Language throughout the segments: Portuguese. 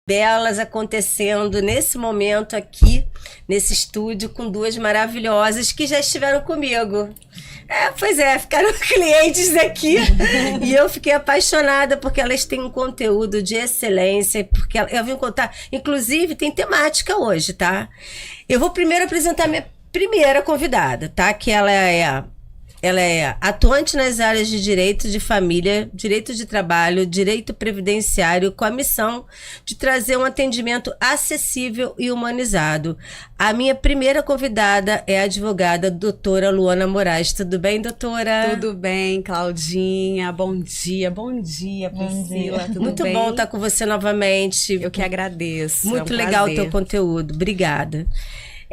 belas acontecendo nesse momento aqui, nesse estúdio, com duas maravilhosas que já estiveram comigo. Pois é, ficaram clientes aqui e eu fiquei apaixonada porque elas têm um conteúdo de excelência, porque eu vim contar, inclusive tem temática hoje, tá? Eu vou primeiro apresentar minha primeira convidada, tá? Que ela é atuante nas áreas de direito de família, direito de trabalho, direito previdenciário, com a missão de trazer um atendimento acessível e humanizado. A minha primeira convidada é a advogada doutora Luana Moraes. Tudo bem, doutora? Tudo bem, Claudinha. Bom dia, Priscila. Tudo Muito bem? bom estar com você novamente. Eu que agradeço. Muito legal o teu conteúdo. Obrigada.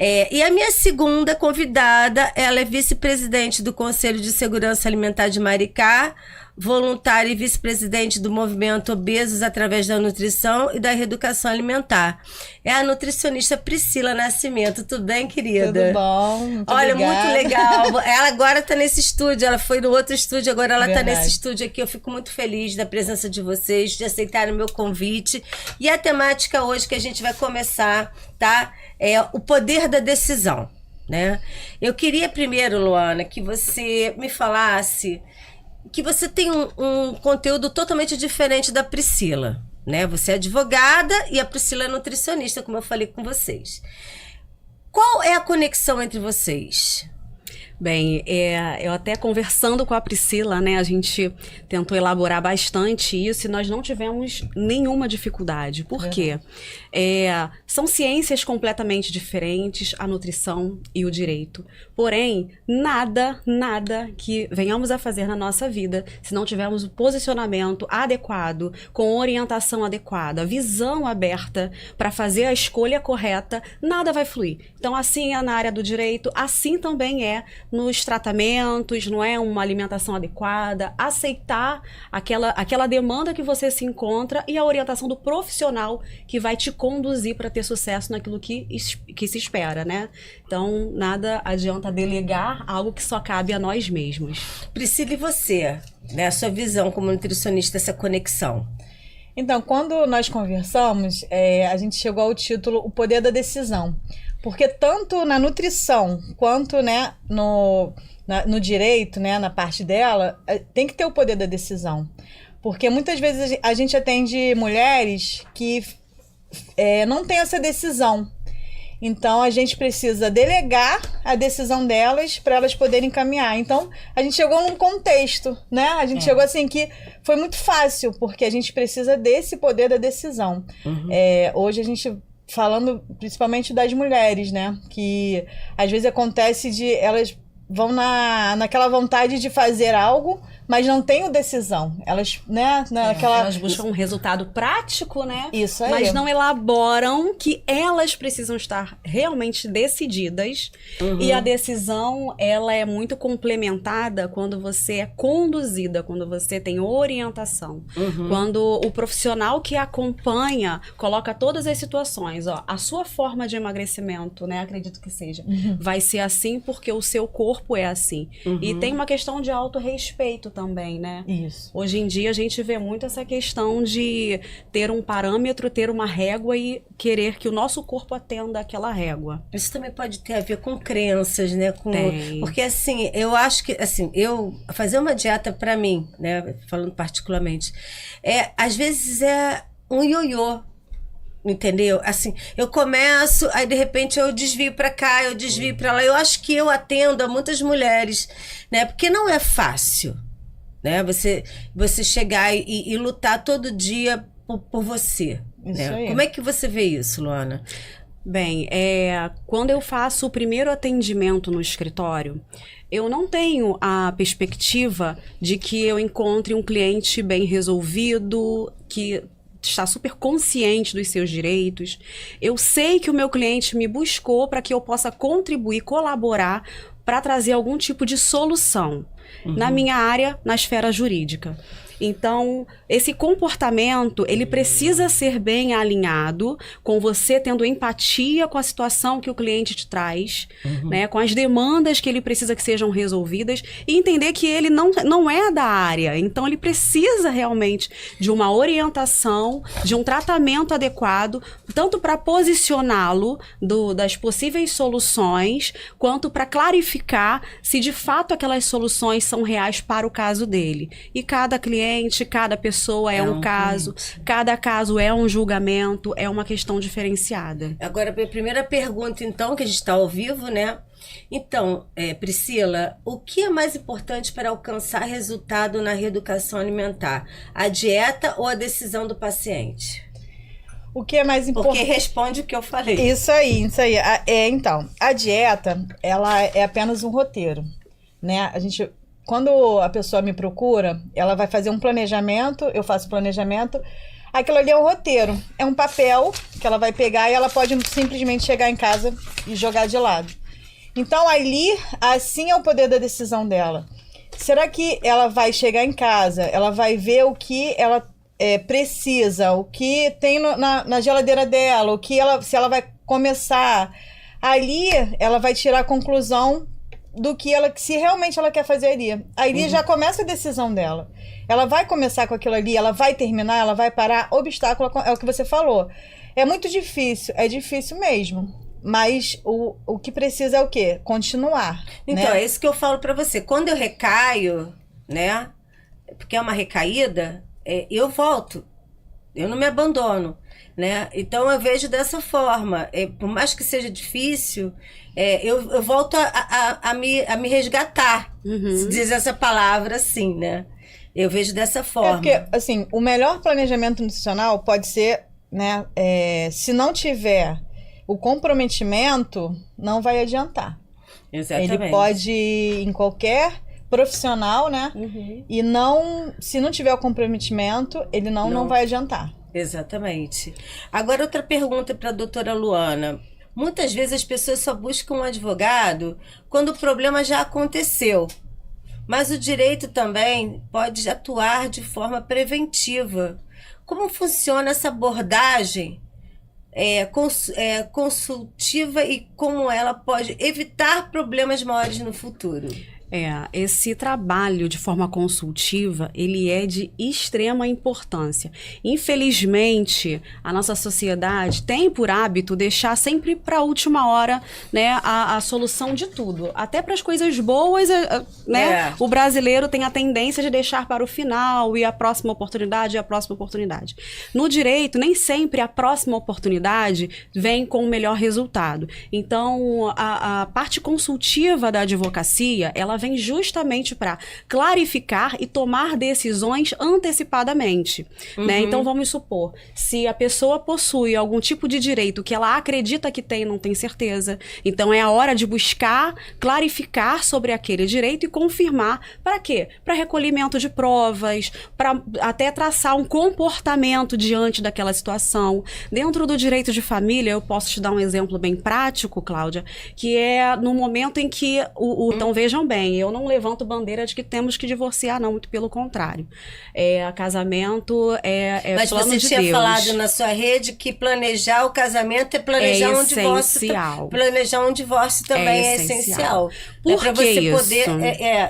E a minha segunda convidada, ela é vice-presidente do Conselho de Segurança Alimentar de Maricá, voluntária e vice-presidente do Movimento Obesos através da Nutrição e da Reeducação Alimentar. É a nutricionista Priscila Nascimento. Tudo bem, querida? Tudo bom, muito Olha, obrigada. muito legal. Ela agora está nesse estúdio, ela foi no outro estúdio, agora ela está Verdade. nesse estúdio aqui. Eu fico muito feliz da presença de vocês, de aceitarem o meu convite. E a temática hoje que a gente vai começar, tá? É o poder da decisão, né? Eu queria primeiro, Luana, que você me falasse que você tem um conteúdo totalmente diferente da Priscila, né? Você é advogada e a Priscila é nutricionista, como eu falei com vocês. Qual é a conexão entre vocês? Bem, eu até conversando com a Priscila, né, a gente tentou elaborar bastante isso e nós não tivemos nenhuma dificuldade. Por quê? São ciências completamente diferentes, a nutrição e o direito. Porém, nada que venhamos a fazer na nossa vida, se não tivermos o posicionamento adequado, com orientação adequada, visão aberta para fazer a escolha correta, nada vai fluir. Então, assim é na área do direito, assim também é nos tratamentos, não é uma alimentação adequada, aceitar aquela demanda que você se encontra e a orientação do profissional que vai te conduzir para ter sucesso naquilo que se espera, né? Então, nada adianta delegar algo que só cabe a nós mesmos. Priscila, e você? Né, a sua visão como nutricionista, essa conexão? Então, quando nós conversamos, a gente chegou ao título O Poder da Decisão. Porque tanto na nutrição quanto, né, no direito, né, na parte dela, tem que ter o poder da decisão. Porque muitas vezes a gente atende mulheres que não têm essa decisão. Então, a gente precisa delegar a decisão delas para elas poderem caminhar. Então, a gente chegou num contexto, né? A gente chegou assim que foi muito fácil, porque a gente precisa desse poder da decisão. Uhum. Hoje a gente, falando principalmente das mulheres, né? Que às vezes acontece de elas vão naquela vontade de fazer algo, mas não tem decisão. Elas, né, elas buscam um resultado prático, né? Isso aí. Mas não elaboram que elas precisam estar realmente decididas. Uhum. E a decisão, ela é muito complementada quando você é conduzida, quando você tem orientação. Uhum. Quando o profissional que acompanha coloca todas as situações, ó, a sua forma de emagrecimento, né, acredito que seja, vai ser assim porque o seu corpo é assim. Uhum. E tem uma questão de autorrespeito também, né? Isso. Hoje em dia a gente vê muito essa questão de ter um parâmetro, ter uma régua e querer que o nosso corpo atenda aquela régua. Isso também pode ter a ver com crenças, né? Tem. Porque assim, eu acho que assim, fazer uma dieta para mim, né, falando particularmente, às vezes é um ioiô. Entendeu? Assim, eu começo, aí de repente eu desvio para cá, eu desvio para lá. Eu acho que eu atendo a muitas mulheres, né? Porque não é fácil, né? Você chegar e lutar todo dia por você. Isso Né? aí. Como é que você vê isso, Luana? Bem, quando eu faço o primeiro atendimento no escritório, eu não tenho a perspectiva de que eu encontre um cliente bem resolvido, que está super consciente dos seus direitos. Eu sei que o meu cliente me buscou para que eu possa contribuir, colaborar para trazer algum tipo de solução na minha área, na esfera jurídica. Então, esse comportamento, ele precisa ser bem alinhado com você tendo empatia com a situação que o cliente te traz, né, com as demandas que ele precisa que sejam resolvidas e entender que ele não é da área. Então, ele precisa realmente de uma orientação, de um tratamento adequado, tanto para posicioná-lo das possíveis soluções, quanto para clarificar se de fato aquelas soluções são reais para o caso dele. E cada cliente, cada pessoa é um caso, cada caso é um julgamento, é uma questão diferenciada. Agora, a primeira pergunta, então, que a gente está ao vivo, né? Então, Priscila, o que é mais importante para alcançar resultado na reeducação alimentar? A dieta ou a decisão do paciente? O que é mais importante? Porque responde o que eu falei. Isso aí. Então, a dieta, ela é apenas um roteiro, né? Quando a pessoa me procura, ela vai fazer um planejamento, eu faço o planejamento, aquilo ali é um roteiro, é um papel que ela vai pegar e ela pode simplesmente chegar em casa e jogar de lado. Então, ali, assim é o poder da decisão dela. Será que ela vai chegar em casa, ela vai ver o que ela precisa, o que tem na geladeira dela, se ela vai começar. Ali, ela vai tirar a conclusão do que se realmente ela quer fazer ali. Ali já começa a decisão dela. Ela vai começar com aquilo ali, ela vai terminar, ela vai parar. Obstáculo é o que você falou. É muito difícil, é difícil mesmo. Mas o que precisa é o quê? Continuar. Então, né? É isso que eu falo pra você. Quando eu recaio, né? Porque é uma recaída, eu volto. Eu não me abandono, né? Então, eu vejo dessa forma. Por mais que seja difícil, eu volto a me resgatar. Se diz essa palavra assim, né? Eu vejo dessa forma. Porque, assim, o melhor planejamento nutricional pode ser, né? Se não tiver o comprometimento, não vai adiantar. Exatamente. Ele pode ir em qualquer profissional, né? E se não tiver o comprometimento, ele não vai adiantar. Exatamente. Agora, outra pergunta para a doutora Luana. Muitas vezes as pessoas só buscam um advogado quando o problema já aconteceu. Mas o direito também pode atuar de forma preventiva. Como funciona essa abordagem consultiva e como ela pode evitar problemas maiores no futuro? Esse trabalho de forma consultiva, ele é de extrema importância. Infelizmente, a nossa sociedade tem por hábito deixar sempre para a última hora, né, a solução de tudo. Até para as coisas boas, né, o brasileiro tem a tendência de deixar para o final e a próxima oportunidade. No direito, nem sempre a próxima oportunidade vem com o melhor resultado. Então, a parte consultiva da advocacia, ela vem justamente para clarificar e tomar decisões antecipadamente, né? Então, vamos supor, se a pessoa possui algum tipo de direito que ela acredita que tem e não tem certeza, então é a hora de buscar clarificar sobre aquele direito e confirmar. Para quê? Para recolhimento de provas, para até traçar um comportamento diante daquela situação. Dentro do direito de família, eu posso te dar um exemplo bem prático, Cláudia, que é no momento em que então vejam bem, eu não levanto bandeira de que temos que divorciar, não, muito pelo contrário. Casamento Mas plano você de tinha Deus. falado na sua rede que planejar o casamento é planejar um divórcio. Planejar um divórcio também é essencial. Por pra que você isso? poder.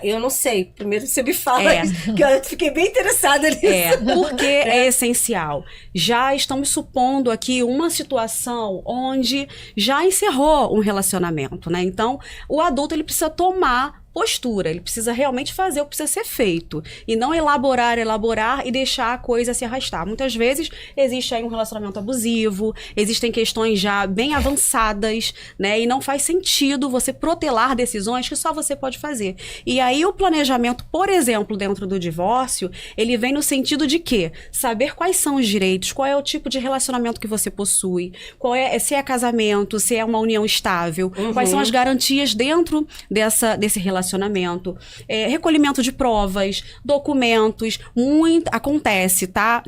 Eu não sei. Primeiro você me fala isso, que eu fiquei bem interessada nisso. Por que é essencial? Já estamos supondo aqui uma situação onde já encerrou um relacionamento, né? Então, o adulto ele precisa tomar postura, ele precisa realmente fazer o que precisa ser feito e não elaborar e deixar a coisa se arrastar. Muitas vezes existe aí um relacionamento abusivo, existem questões já bem avançadas, né? E não faz sentido você protelar decisões que só você pode fazer. E aí o planejamento, por exemplo, dentro do divórcio, ele vem no sentido de quê? Saber quais são os direitos, qual é o tipo de relacionamento que você possui, se é casamento, se é uma união estável, quais são as garantias dentro desse relacionamento. relacionamento, recolhimento de provas, documentos, acontece, tá?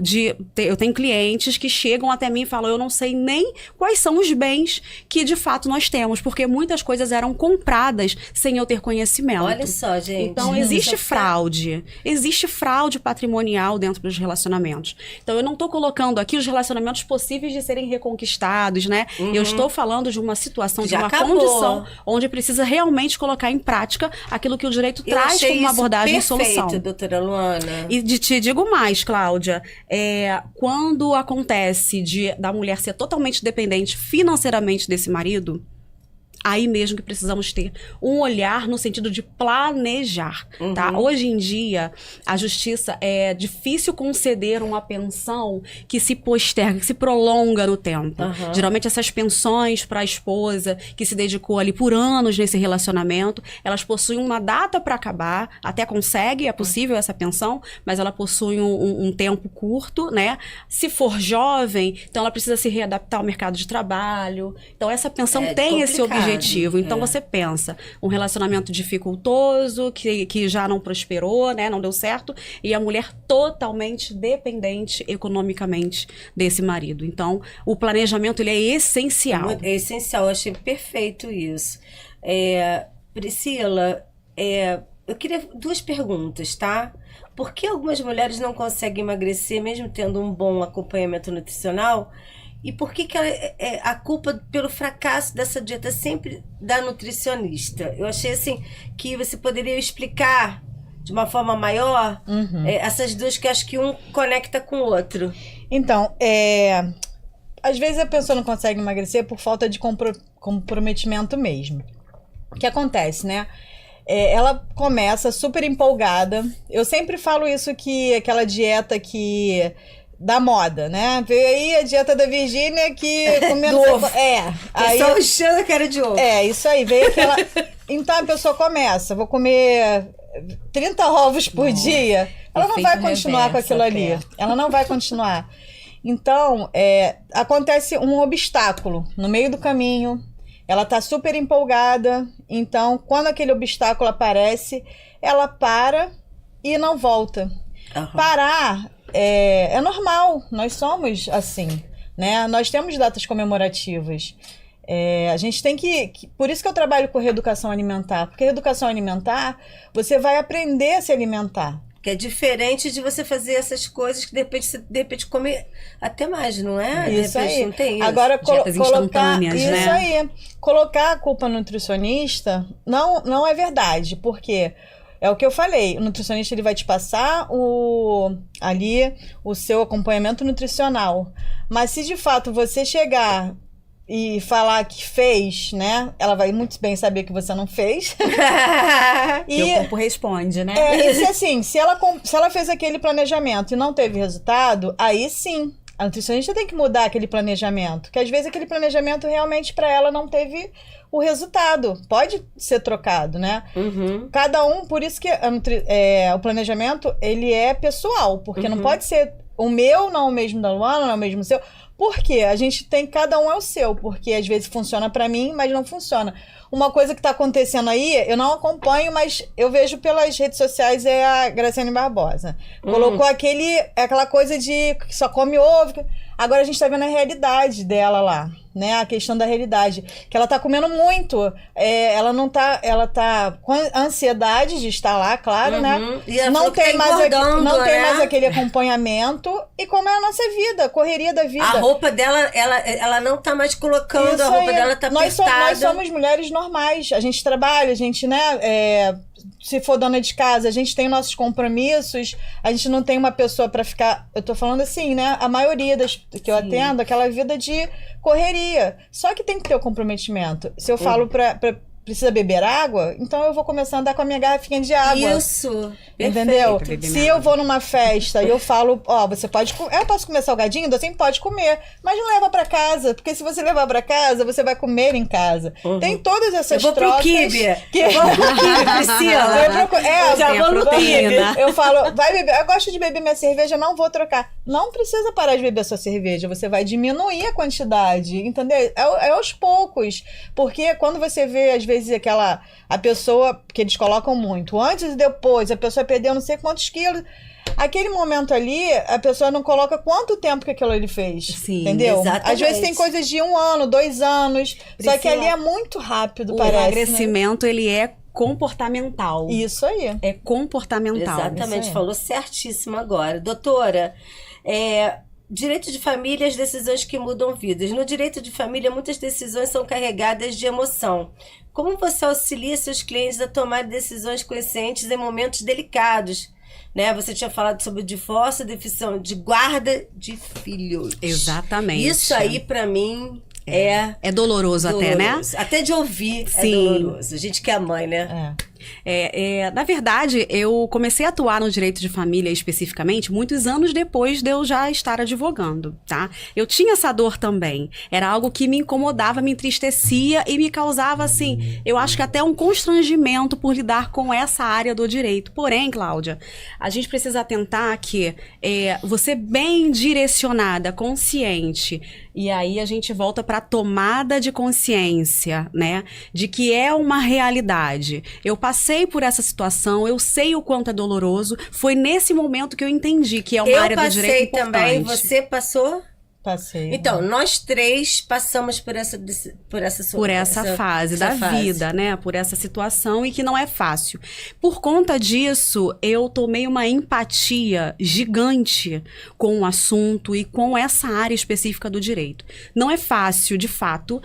Eu tenho clientes que chegam até mim e falam, eu não sei nem quais são os bens que de fato nós temos, porque muitas coisas eram compradas sem eu ter conhecimento. Olha só, gente. Então, existe fraude patrimonial dentro dos relacionamentos. Então, eu não estou colocando aqui os relacionamentos possíveis de serem reconquistados, né? Eu estou falando de uma situação, de uma condição onde precisa realmente colocar em prática aquilo que o direito traz como uma abordagem e solução. Doutora Luana. E te digo mais, Cláudia, quando acontece da mulher ser totalmente dependente financeiramente desse marido, aí mesmo que precisamos ter um olhar no sentido de planejar, tá? Hoje em dia, a justiça é difícil conceder uma pensão que se posterga, que se prolonga no tempo. Geralmente, essas pensões para a esposa que se dedicou ali por anos nesse relacionamento, elas possuem uma data para acabar, até consegue, é possível essa pensão, mas ela possui um tempo curto, né? Se for jovem, então ela precisa se readaptar ao mercado de trabalho. Então, essa pensão tem esse objetivo. Então você pensa, um relacionamento dificultoso, que já não prosperou, né, não deu certo, e a mulher totalmente dependente economicamente desse marido. Então, o planejamento ele é essencial. É essencial, eu achei perfeito isso. Priscila, eu queria 2 perguntas, tá? Por que algumas mulheres não conseguem emagrecer mesmo tendo um bom acompanhamento nutricional? E por que a culpa pelo fracasso dessa dieta é sempre da nutricionista? Eu achei assim que você poderia explicar de uma forma maior essas duas, que acho que um conecta com o outro. Então, às vezes a pessoa não consegue emagrecer por falta de comprometimento mesmo. O que acontece, né? Ela começa super empolgada. Eu sempre falo isso, que aquela dieta da moda, né? Veio aí a dieta da Virgínia que comendo... Do ovo. Aí só enchendo a cara de ovo. Isso aí. Veio aquela... Então a pessoa começa, vou comer 30 ovos por dia. Ela não vai continuar com aquilo ali. Ela não vai continuar. Então, acontece um obstáculo no meio do caminho. Ela tá super empolgada. Então, quando aquele obstáculo aparece, ela para e não volta. Parar é normal, nós somos assim, né? Nós temos datas comemorativas. A gente tem por isso que eu trabalho com reeducação alimentar, porque reeducação alimentar, você vai aprender a se alimentar. Que é diferente de você fazer essas coisas que de repente come até mais, não é? Isso aí. Não tem isso. Agora, dietas instantâneas, isso, né? Isso aí. Colocar a culpa no nutricionista não é verdade, porque... É o que eu falei, o nutricionista ele vai te passar o seu acompanhamento nutricional. Mas se de fato você chegar e falar que fez, né? Ela vai muito bem saber que você não fez. E o corpo responde, né? Isso assim, se ela fez aquele planejamento e não teve resultado, aí sim, a nutricionista tem que mudar aquele planejamento. Que às vezes aquele planejamento realmente para ela não teve o resultado. Pode ser trocado, né? Cada um, por isso que o planejamento, ele é pessoal. Porque não pode ser o meu, não o mesmo da Luana, não o mesmo seu. Por quê? A gente tem, cada um é o seu. Porque às vezes funciona pra mim, mas não funciona. Uma coisa que tá acontecendo aí, eu não acompanho, mas eu vejo pelas redes sociais, é a Graciane Barbosa. Colocou aquela coisa de que só come ovo. Agora a gente tá vendo a realidade dela lá, né? A questão da realidade. Que ela tá comendo muito. Ela tá com ansiedade de estar lá, claro, né? E ela não tem, tem mais aquele acompanhamento. E como é a nossa vida, a correria da vida. A roupa dela, ela não tá mais colocando, isso a roupa aí. dela tá apertada. Nós somos mulheres normais. A gente trabalha, a gente, né? Se for dona de casa, a gente tem nossos compromissos, a gente não tem uma pessoa pra ficar... Eu tô falando assim, né? A maioria das que eu atendo, aquela vida de correria. Só que tem que ter o comprometimento. Se eu falo precisa beber água, então eu vou começar a andar com a minha garrafinha de água. Isso! Entendeu? Perfeito. Se eu vou numa festa e eu falo, você pode comer, eu posso comer salgadinho? Você pode comer, mas não leva pra casa, porque se você levar pra casa, você vai comer em casa. Tem todas essas trocas. Eu vou pro Kibe, Priscila. Eu já vou no Kibe. Eu falo, vai beber, eu gosto de beber minha cerveja, não vou trocar. não precisa parar de beber sua cerveja, você vai diminuir a quantidade, entendeu? É aos poucos, porque quando você vê, às vezes, a pessoa, que eles colocam muito, antes e depois, a pessoa perdeu não sei quantos quilos, aquele momento ali, a pessoa não coloca quanto tempo que aquilo ele fez, Sim, entendeu? exatamente. Às vezes tem coisas de 1 ano, 2 anos, só que ali é muito rápido, O parece, né? emagrecimento, ele é comportamental. Isso aí. É comportamental. Exatamente, Isso aí. falou certíssimo agora. Doutora, direito de família, as decisões que mudam vidas. No direito de família, muitas decisões são carregadas de emoção. Como você auxilia seus clientes a tomar decisões conscientes em momentos delicados? Né? Você tinha falado sobre o divórcio, definição de guarda de filhos. Exatamente. Isso aí, pra mim, é doloroso até, né? doloroso. Até de ouvir é Sim. doloroso. A gente que é mãe, né? Na verdade, eu comecei a atuar no direito de família especificamente muitos anos depois de eu já estar advogando, tá? Eu tinha essa dor também. Era algo que me incomodava, me entristecia e me causava, assim, eu acho que até um constrangimento por lidar com essa área do direito. Porém, Cláudia, a gente precisa atentar que você bem direcionada, consciente, e aí a gente volta para a tomada de consciência, né? De que é uma realidade. Eu passei por essa situação, eu sei o quanto é doloroso. Foi nesse momento que eu entendi que é uma área do direito importante. Eu passei também, você passou? Passei. Então, nós três passamos por essa fase da vida, né? Por essa situação e que não é fácil. Por conta disso, eu tomei uma empatia gigante com o assunto e com essa área específica do direito. Não é fácil, de fato,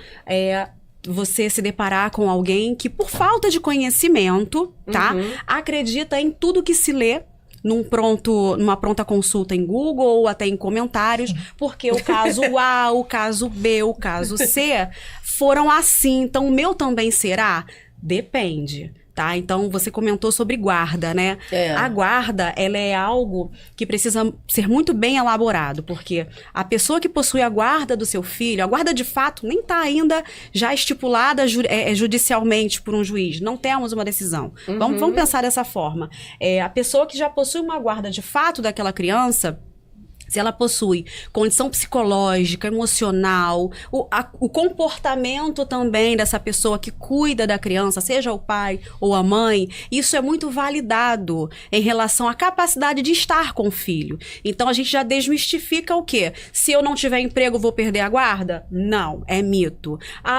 você se deparar com alguém que, por falta de conhecimento, tá? Acredita em tudo que se lê numa pronta consulta em Google ou até em comentários, porque o caso A, o caso B, o caso C foram assim. Então, o meu também será? Depende. Tá? Então, você comentou sobre guarda, né? A guarda, ela é algo que precisa ser muito bem elaborado, porque a pessoa que possui a guarda do seu filho, a guarda de fato nem está ainda já estipulada judicialmente por um juiz. Não temos uma decisão. Vamos pensar dessa forma. A pessoa que já possui uma guarda de fato daquela criança, se ela possui condição psicológica, emocional, o comportamento também dessa pessoa que cuida da criança, seja o pai ou a mãe, isso é muito validado em relação à capacidade de estar com o filho. Então, a gente já desmistifica o quê? Se eu não tiver emprego, vou perder a guarda? Não, é mito.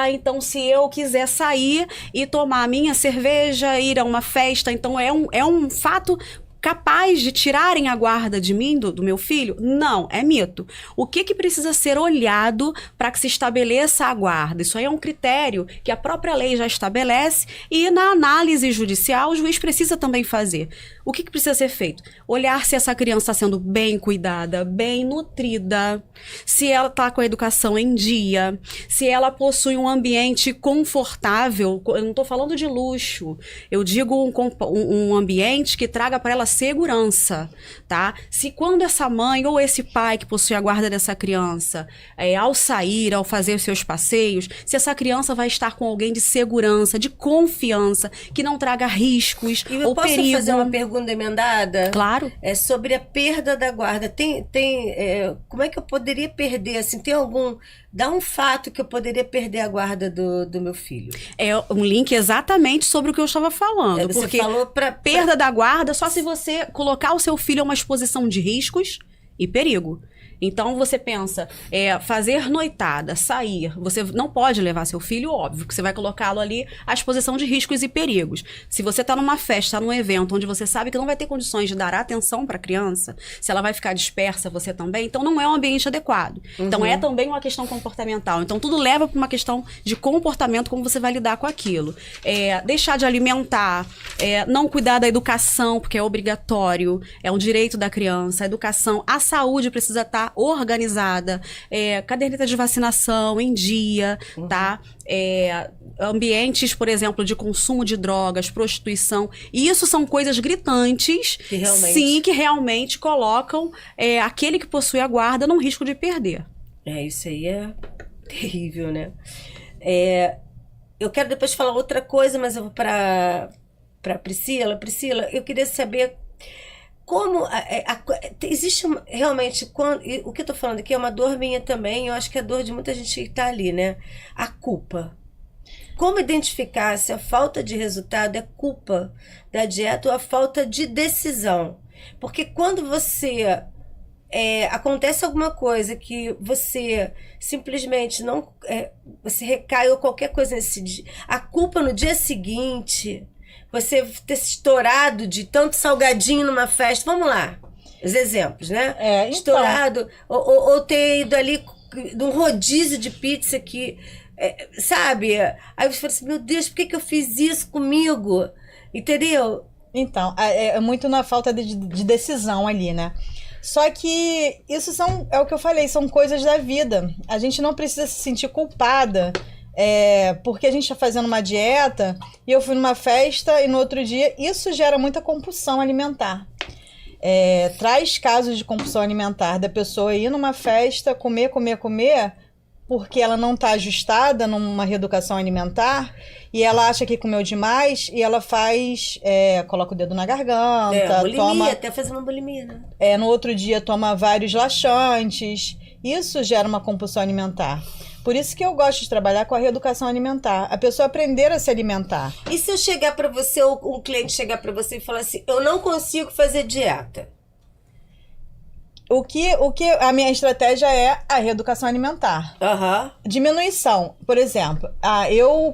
Então, se eu quiser sair e tomar a minha cerveja, ir a uma festa, então é um fato capaz de tirarem a guarda de mim, do meu filho? Não, é mito. O que precisa ser olhado para que se estabeleça a guarda? Isso aí é um critério que a própria lei já estabelece e na análise judicial o juiz precisa também fazer. O que precisa ser feito? Olhar se essa criança está sendo bem cuidada, bem nutrida, se ela está com a educação em dia, se ela possui um ambiente confortável. Eu não estou falando de luxo, eu digo um ambiente que traga para ela segurança, tá? Se quando essa mãe ou esse pai que possui a guarda dessa criança, ao sair, ao fazer os seus passeios, se essa criança vai estar com alguém de segurança, de confiança, que não traga riscos ou posso perigo. fazer uma pergunta emendada? Claro. Sobre a perda da guarda. Como é que eu poderia perder? Assim, dá um fato que eu poderia perder a guarda do meu filho. É um link exatamente sobre o que eu estava falando. Você porque falou perda da guarda só se você colocar o seu filho em uma exposição de riscos e perigo. Então, você pensa, fazer noitada, sair, você não pode levar seu filho, óbvio, que você vai colocá-lo ali à exposição de riscos e perigos. Se você está numa festa, num evento, onde você sabe que não vai ter condições de dar atenção para a criança, se ela vai ficar dispersa, você também, então não é um ambiente adequado. Então, é também uma questão comportamental. Então, tudo leva para uma questão de comportamento, como você vai lidar com aquilo. Deixar de alimentar, não cuidar da educação, porque é obrigatório, é um direito da criança, a educação, a saúde precisa estar organizada, caderneta de vacinação em dia, tá? Ambientes, por exemplo, de consumo de drogas, prostituição, e isso são coisas gritantes, que realmente colocam aquele que possui a guarda num risco de perder. Isso aí é terrível, né? Eu quero depois falar outra coisa, mas eu vou para Priscila. Priscila, eu queria saber como existe realmente, o que eu tô falando aqui é uma dor minha também, eu acho que é a dor de muita gente que tá ali, né? A culpa. Como identificar se a falta de resultado é culpa da dieta ou a falta de decisão? Porque quando você acontece alguma coisa que você simplesmente não você recai ou qualquer coisa nesse dia, a culpa no dia seguinte, você ter se estourado de tanto salgadinho numa festa, vamos lá, os exemplos, né? Então, Estourado, ou ter ido ali num rodízio de pizza que, sabe? Aí você fala assim, meu Deus, por que eu fiz isso comigo? Entendeu? Então, é muito na falta de decisão ali, né? Só que isso é o que eu falei, são coisas da vida. A gente não precisa se sentir culpada porque a gente está fazendo uma dieta e eu fui numa festa e no outro dia, isso gera muita compulsão alimentar. Traz casos de compulsão alimentar da pessoa ir numa festa, comer, porque ela não está ajustada numa reeducação alimentar e ela acha que comeu demais e ela coloca o dedo na garganta, bulimia, toma, até fazer uma bulimia, né? no outro dia toma vários laxantes. Isso gera uma compulsão alimentar. Por isso que eu gosto de trabalhar com a reeducação alimentar. A pessoa aprender a se alimentar. E se eu chegar para você, ou um cliente chegar para você e falar assim, eu não consigo fazer dieta? O que a minha estratégia é a reeducação alimentar. Diminuição. Por exemplo, eu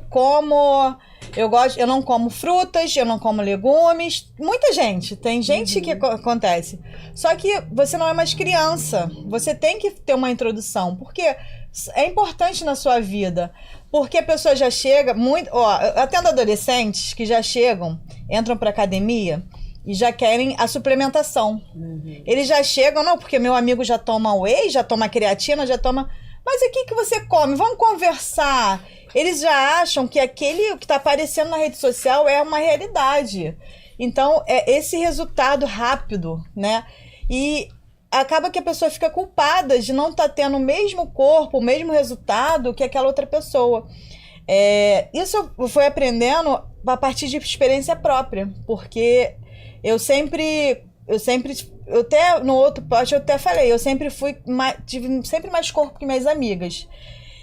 não como frutas, eu não como legumes. Muita gente, tem gente que acontece. Só que você não é mais criança. Você tem que ter uma introdução. Porque é importante na sua vida. Porque a pessoa já chega muito... eu atendo adolescentes que já chegam, entram para academia e já querem a suplementação. Eles já chegam, não, porque meu amigo já toma whey, já toma creatina, já toma... Mas o que você come? Vamos conversar. Eles já acham que aquele que está aparecendo na rede social é uma realidade. Então, é esse resultado rápido, né? E acaba que a pessoa fica culpada de não estar tendo o mesmo corpo, o mesmo resultado que aquela outra pessoa. Isso eu fui aprendendo a partir de experiência própria, porque eu até no outro post eu até falei, eu sempre tive sempre mais corpo que minhas amigas.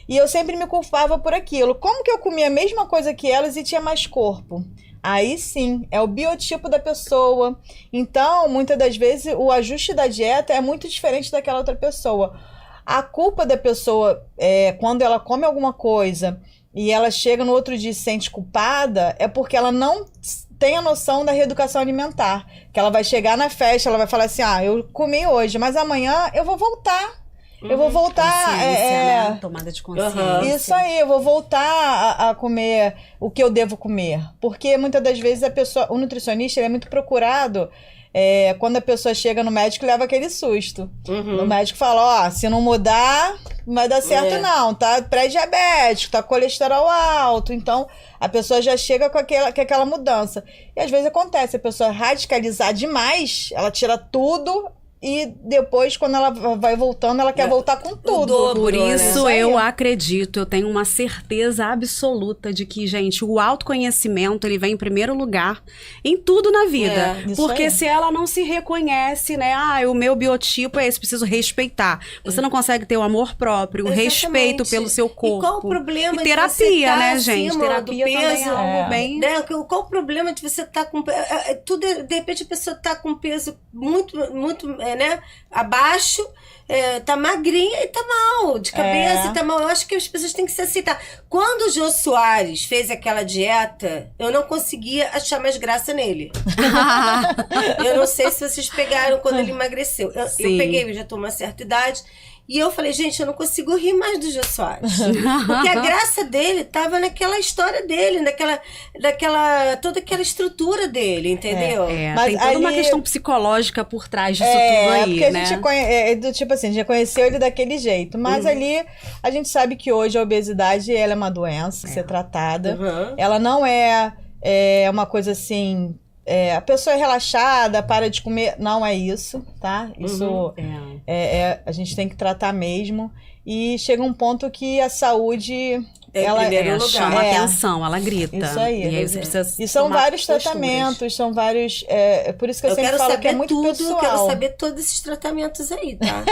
E eu sempre me culpava por aquilo. Como que eu comia a mesma coisa que elas e tinha mais corpo? Aí sim, é o biotipo da pessoa. Então, muitas das vezes, o ajuste da dieta é muito diferente daquela outra pessoa. A culpa da pessoa, quando ela come alguma coisa e ela chega no outro dia e se sente culpada, é porque ela não tem a noção da reeducação alimentar. Que ela vai chegar na festa, ela vai falar assim, eu comi hoje, mas amanhã eu vou voltar. Eu vou voltar... né? Tomada de consciência. Isso aí, eu vou voltar a comer o que eu devo comer. Porque muitas das vezes o nutricionista ele é muito procurado quando a pessoa chega no médico e leva aquele susto. O médico fala, se não mudar, não vai dar certo não, tá pré-diabético, tá colesterol alto. Então, a pessoa já chega com aquela mudança. E às vezes acontece, a pessoa radicalizar demais, ela tira tudo... E depois, quando ela vai voltando, ela quer voltar com tudo. Por isso, eu acredito, eu tenho uma certeza absoluta de que, gente, o autoconhecimento, ele vem em primeiro lugar em tudo na vida. Porque se ela não se reconhece, né? O meu biotipo é esse, preciso respeitar. Você não consegue ter o amor próprio, o respeito pelo seu corpo. E qual o problema e terapia, de você né, gente? Terapia também é algo bem... Qual o problema de você estar com... de repente, a pessoa está com peso muito abaixo, tá magrinha e tá mal, de cabeça e tá mal. Eu acho que as pessoas têm que se aceitar. Quando o Jô Soares fez aquela dieta, eu não conseguia achar mais graça nele. Eu não sei se vocês pegaram quando ele emagreceu. Eu peguei, eu já tô uma certa idade. E eu falei, gente, eu não consigo rir mais do Jô Soares. Porque a graça dele tava naquela história dele, toda aquela estrutura dele, entendeu? Mas tem toda uma questão psicológica por trás disso tudo aí, porque né? A gente já conheceu ele daquele jeito. Mas ali, a gente sabe que hoje a obesidade, ela é uma doença, ser tratada. Ela não é uma coisa assim... a pessoa é relaxada, para de comer, não é isso, tá? Isso a gente tem que tratar mesmo. E chega um ponto que a saúde Em primeiro lugar. chama atenção, ela grita. Isso aí. E aí você precisa E são tomar vários posturas. tratamentos, são vários... por isso que eu sempre quero falo saber que é muito tudo, pessoal. eu quero saber todos esses tratamentos aí, tá?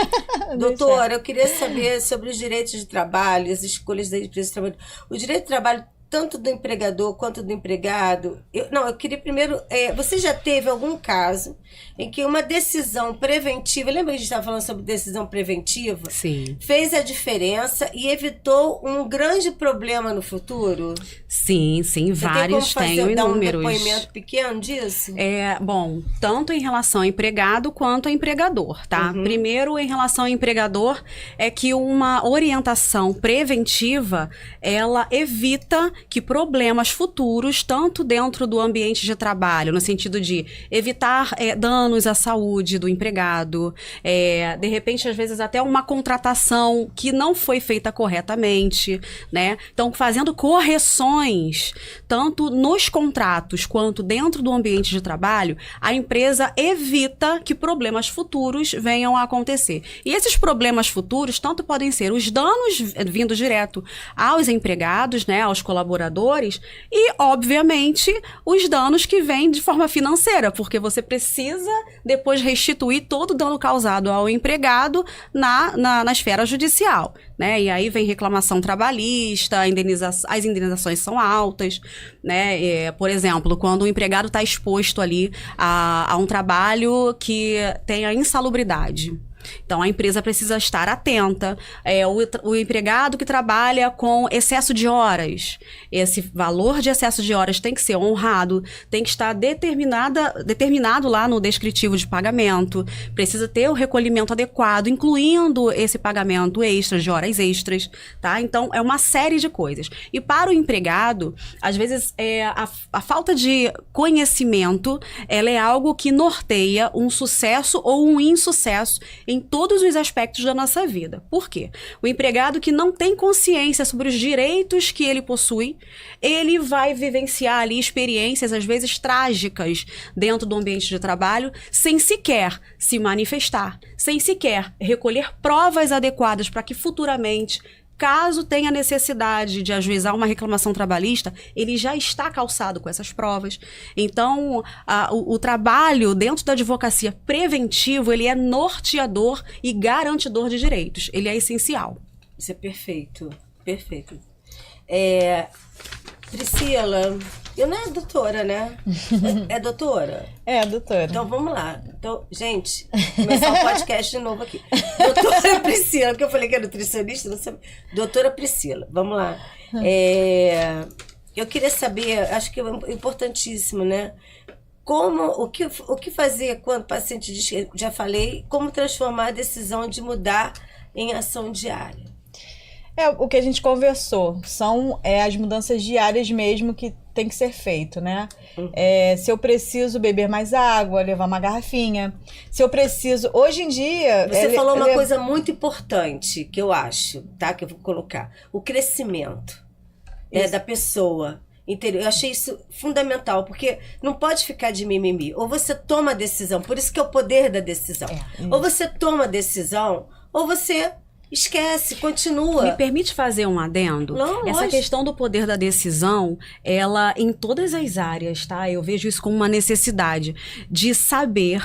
Doutora, eu queria saber sobre os direitos de trabalho, as escolhas da empresa de trabalho. O direito de trabalho, tanto do empregador quanto do empregado. Eu queria primeiro... você já teve algum caso em que uma decisão preventiva... Lembra que a gente estava falando sobre decisão preventiva? Sim. Fez a diferença e evitou um grande problema no futuro? Sim, vários, tenho inúmeros. Um depoimento pequeno disso? Bom, tanto em relação ao empregado quanto ao empregador, tá? Primeiro, em relação ao empregador, é que uma orientação preventiva, ela evita que problemas futuros, tanto dentro do ambiente de trabalho, no sentido de evitar danos à saúde do empregado, de repente, às vezes, até uma contratação que não foi feita corretamente, né? Então, fazendo correções, tanto nos contratos quanto dentro do ambiente de trabalho, a empresa evita que problemas futuros venham a acontecer. E esses problemas futuros, tanto podem ser os danos vindos direto aos empregados, né, aos colaboradores, e, obviamente, os danos que vêm de forma financeira, porque você precisa depois restituir todo o dano causado ao empregado na esfera judicial, né? E aí vem reclamação trabalhista, as indenizações são altas, né? Por exemplo, quando o empregado está exposto ali a um trabalho que tenha insalubridade. Então, a empresa precisa estar atenta. O empregado que trabalha com excesso de horas, esse valor de excesso de horas tem que ser honrado, tem que estar determinado lá no descritivo de pagamento, precisa ter o recolhimento adequado, incluindo esse pagamento extra, de horas extras, tá? Então, é uma série de coisas. E para o empregado, às vezes, a falta de conhecimento, ela é algo que norteia um sucesso ou um insucesso em todos os aspectos da nossa vida. Por quê? O empregado que não tem consciência sobre os direitos que ele possui, ele vai vivenciar ali experiências, às vezes trágicas, dentro do ambiente de trabalho, sem sequer se manifestar, sem sequer recolher provas adequadas para que futuramente, caso tenha necessidade de ajuizar uma reclamação trabalhista, ele já está calçado com essas provas. Então, o trabalho dentro da advocacia preventivo, ele é norteador e garantidor de direitos. Ele é essencial. Isso é perfeito. Perfeito. Priscila, não é doutora, né? É doutora? É, doutora. Então, vamos lá. Então, gente, começar o podcast de novo aqui. Doutora Priscila, porque eu falei que é nutricionista, não sei. Doutora Priscila, vamos lá. Eu queria saber, acho que é importantíssimo, né? O que fazer quando o paciente diz, já falei, como transformar a decisão de mudar em ação diária? O que a gente conversou são as mudanças diárias mesmo que tem que ser feito, né? Se eu preciso beber mais água, levar uma garrafinha. Se eu preciso... Hoje em dia... Você falou uma coisa muito importante que eu acho, tá? Que eu vou colocar. O crescimento da pessoa. Eu achei isso fundamental, porque não pode ficar de mimimi. Ou você toma a decisão, por isso que é o poder da decisão. Ou você toma a decisão, ou você... esquece, continua. Me permite fazer um adendo? Não, essa lógico. questão do poder da decisão, ela em todas as áreas, tá? Eu vejo isso como uma necessidade de saber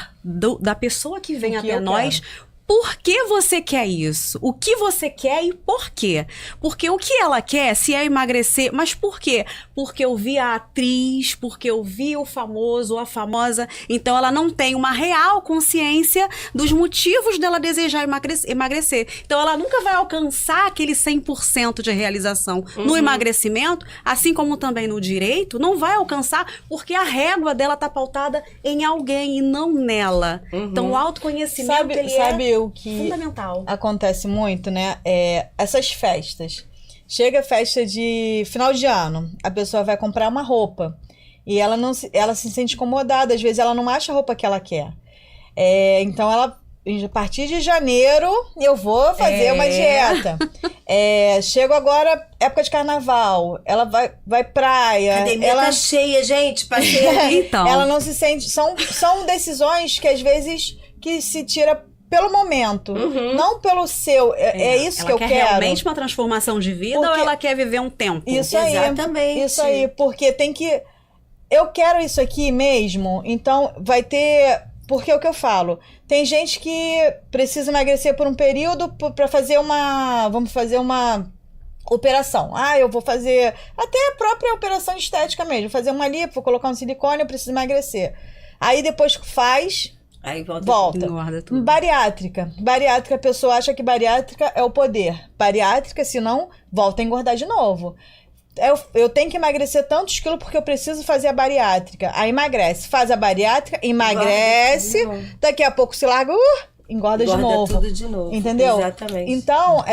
da pessoa que vem até nós. Por que você quer isso? O que você quer e por quê? Porque o que ela quer, se é emagrecer, mas por quê? Porque eu vi a atriz, porque eu vi o famoso ou a famosa, então ela não tem uma real consciência dos motivos dela desejar emagrecer. Então ela nunca vai alcançar aquele 100% de realização no emagrecimento, assim como também no direito, não vai alcançar porque a régua dela tá pautada em alguém e não nela. Então o autoconhecimento, sabe o que fundamental. Acontece muito, né? Essas festas. Chega a festa de final de ano, a pessoa vai comprar uma roupa e ela se sente incomodada, às vezes ela não acha a roupa que ela quer. Então a partir de janeiro eu vou fazer uma dieta. Chego agora, época de carnaval, ela vai praia. A academia tá cheia, gente, passei ali. Então. Ela não se sente... São decisões que às vezes que se tira pelo momento, não pelo seu. É isso que eu quero. Ela quer realmente uma transformação de vida ou ela quer viver um tempo? Isso aí. Exatamente. Isso aí, porque tem que... Eu quero isso aqui mesmo, então vai ter... Porque é o que eu falo, tem gente que precisa emagrecer por um período para fazer vamos fazer uma operação. Eu vou fazer até a própria operação estética mesmo, vou fazer uma lipo, vou colocar um silicone, eu preciso emagrecer. Aí depois faz, aí volta. Engorda tudo. Bariátrica, a pessoa acha que bariátrica é o poder. Bariátrica, se não, volta a engordar de novo. Eu tenho que emagrecer tantos quilos porque eu preciso fazer a bariátrica. Aí emagrece. Faz a bariátrica, emagrece. Daqui a pouco se larga, engorda de novo. Tudo de novo. Entendeu? Exatamente. Então,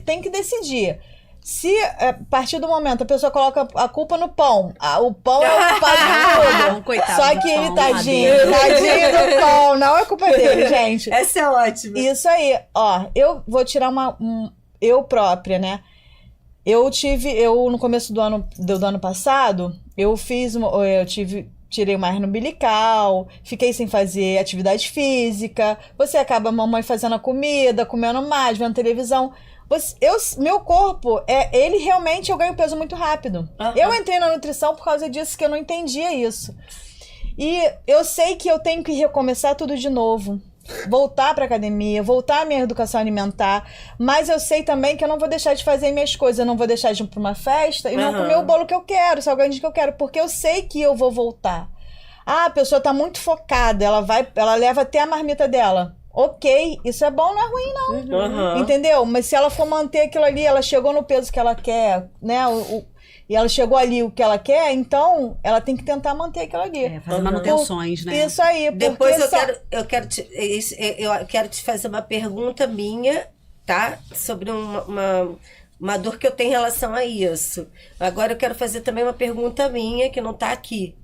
tem que decidir. Se a partir do momento a pessoa coloca a culpa no pão, o pão é o culpado de tudo. Coitado Só do que ele, pão, tadinho do pão. Não é culpa dele, gente. Essa é ótima. Isso aí. Ó, eu vou tirar eu própria, né? Eu no começo do ano passado, tirei uma hernia umbilical, fiquei sem fazer atividade física. Você acaba, mamãe fazendo a comida, comendo mais, vendo televisão. Meu corpo, ele realmente, eu ganho peso muito rápido. Eu entrei na nutrição por causa disso, que eu não entendia isso. E eu sei que eu tenho que recomeçar tudo de novo. Voltar pra academia, voltar à minha educação alimentar, mas eu sei também que eu não vou deixar de fazer minhas coisas, eu não vou deixar de ir pra uma festa e não comer o bolo que eu quero, o salgadinho que eu quero, porque eu sei que eu vou voltar. A pessoa tá muito focada, ela leva até a marmita dela. Ok, isso é bom, não é ruim não, entendeu? Mas se ela for manter aquilo ali, ela chegou no peso que ela quer, né, e ela chegou ali o que ela quer, então ela tem que tentar manter aquilo ali. Fazer manutenções, né? Isso aí. Depois eu quero te fazer uma pergunta minha, tá? Sobre uma dor que eu tenho em relação a isso. Agora eu quero fazer também uma pergunta minha, que não tá aqui.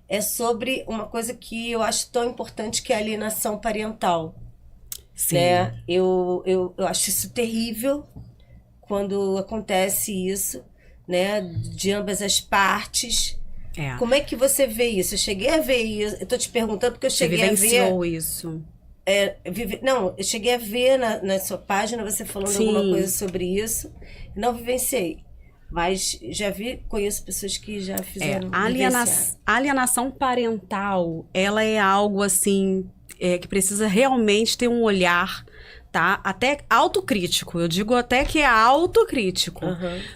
É sobre uma coisa que eu acho tão importante, que é a alienação parental. Sim. Né? Eu acho isso terrível quando acontece isso, né, de ambas as partes. Como é que você vê isso? Eu cheguei a ver isso. Eu tô te perguntando porque eu cheguei a ver. Você vivenciou isso? Não, eu cheguei a ver na sua página você falando alguma coisa sobre isso. Não vivenciei. Mas já conheço pessoas que já fizeram. A alienação parental, ela é algo assim, que precisa realmente ter um olhar, tá? Até autocrítico. Eu digo até que é autocrítico.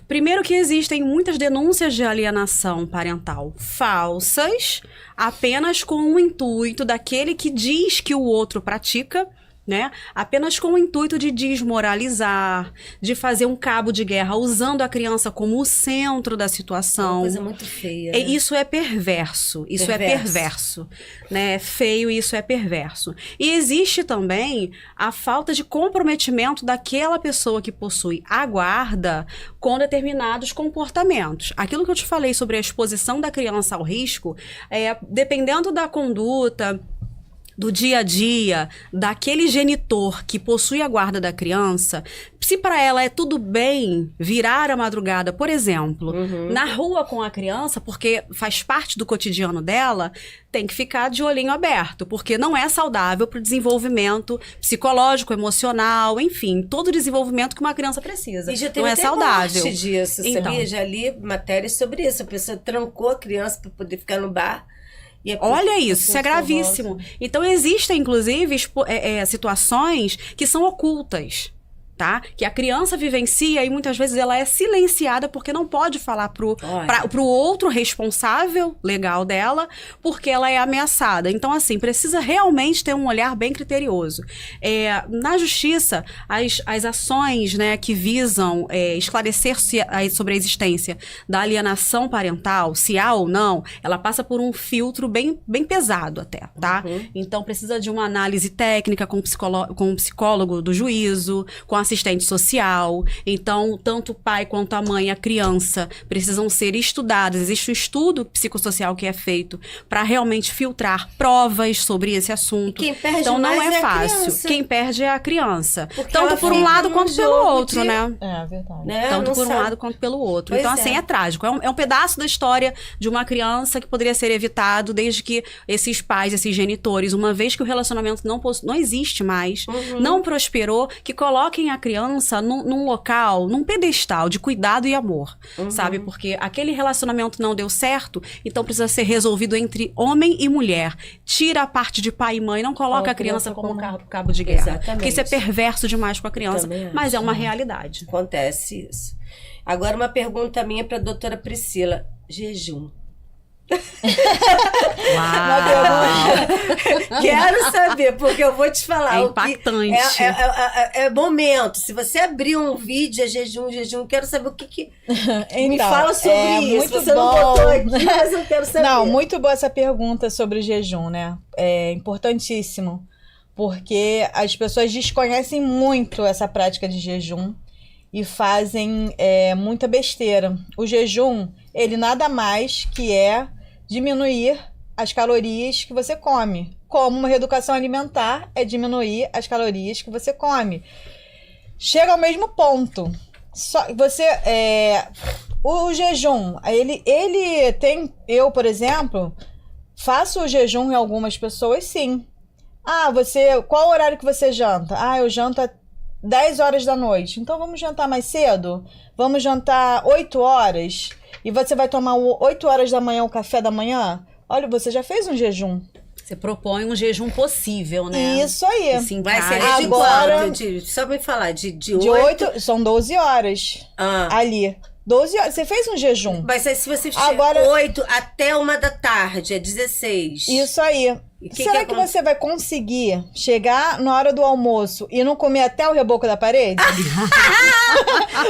Primeiro que existem muitas denúncias de alienação parental falsas, apenas com o intuito daquele que diz que o outro pratica, né? Apenas com o intuito de desmoralizar, de fazer um cabo de guerra usando a criança como o centro da situação. Uma coisa muito feia. Né? Isso é perverso. Isso é perverso. Né? É feio e isso é perverso. E existe também a falta de comprometimento daquela pessoa que possui a guarda com determinados comportamentos. Aquilo que eu te falei sobre a exposição da criança ao risco, dependendo da conduta, do dia a dia, daquele genitor que possui a guarda da criança, se para ela é tudo bem virar a madrugada, por exemplo, na rua com a criança, porque faz parte do cotidiano dela, tem que ficar de olhinho aberto, porque não é saudável para o desenvolvimento psicológico, emocional, enfim, todo o desenvolvimento que uma criança precisa. E já tem não é saudável. Disso, então, sabia? Já li matérias sobre isso. A pessoa trancou a criança para poder ficar no bar. Olha isso é gravíssimo. Então, existem, inclusive, situações que são ocultas, tá? Que a criança vivencia e muitas vezes ela é silenciada porque não pode falar pro outro responsável legal dela, porque ela é ameaçada. Então, assim, precisa realmente ter um olhar bem criterioso. Na justiça, as ações, né, que visam esclarecer sobre a existência da alienação parental, se há ou não, ela passa por um filtro bem, bem pesado até, tá? Então, precisa de uma análise técnica com o psicólogo do juízo, com a assistente social. Então, tanto o pai quanto a mãe e a criança precisam ser estudados. Existe um estudo psicossocial que é feito para realmente filtrar provas sobre esse assunto. Quem perde então, não mais é a fácil. criança. Quem perde é a criança. Porque Tanto ela por um fica lado num quanto pelo jogo outro, de- né? É verdade. Né? Tanto Não por um sabe. lado quanto pelo outro. Pois Então, é. assim, é trágico. É um pedaço da história de uma criança que poderia ser evitado desde que esses pais, esses genitores, uma vez que o relacionamento não existe mais, não prosperou, que coloquem a criança num local, num pedestal de cuidado e amor, sabe? Porque aquele relacionamento não deu certo, então precisa ser resolvido entre homem e mulher. Tira a parte de pai e mãe, não coloca a criança como cabo de guerra. Exatamente. Porque isso é perverso demais com a criança, Também acho. mas é uma realidade. Acontece isso. Agora, uma pergunta minha para a doutora Priscila. Jejum. Quero saber, porque eu vou te falar. É o que impactante. É momento. Se você abrir um vídeo, é jejum, quero saber o que me Então, fala sobre é isso. muito Você não bom. botou aqui, mas eu quero saber. Não, muito boa essa pergunta sobre o jejum, né? É importantíssimo, porque as pessoas desconhecem muito essa prática de jejum e fazem muita besteira. O jejum, ele nada mais que é diminuir as calorias que você come. Como uma reeducação alimentar é diminuir as calorias que você come. Chega ao mesmo ponto. Só você o jejum, ele tem, eu, por exemplo, faço o jejum em algumas pessoas, sim. Qual horário que você janta? Eu janto às 10 horas da noite. Então vamos jantar mais cedo? Vamos jantar 8 horas? E você vai tomar 8 horas da manhã o café da manhã? Olha, você já fez um jejum. Você propõe um jejum possível, né? Isso aí. Que se Vai ser encaixe. de Agora- quanto? Só me falar, de De 8? 8, são 12 horas ali. 12 horas. Você fez um jejum. Mas aí, se você Agora- chega 8 até 1 da tarde, é 16. Isso aí. E que Será que que acontece? você vai conseguir chegar na hora do almoço e não comer até o reboco da parede?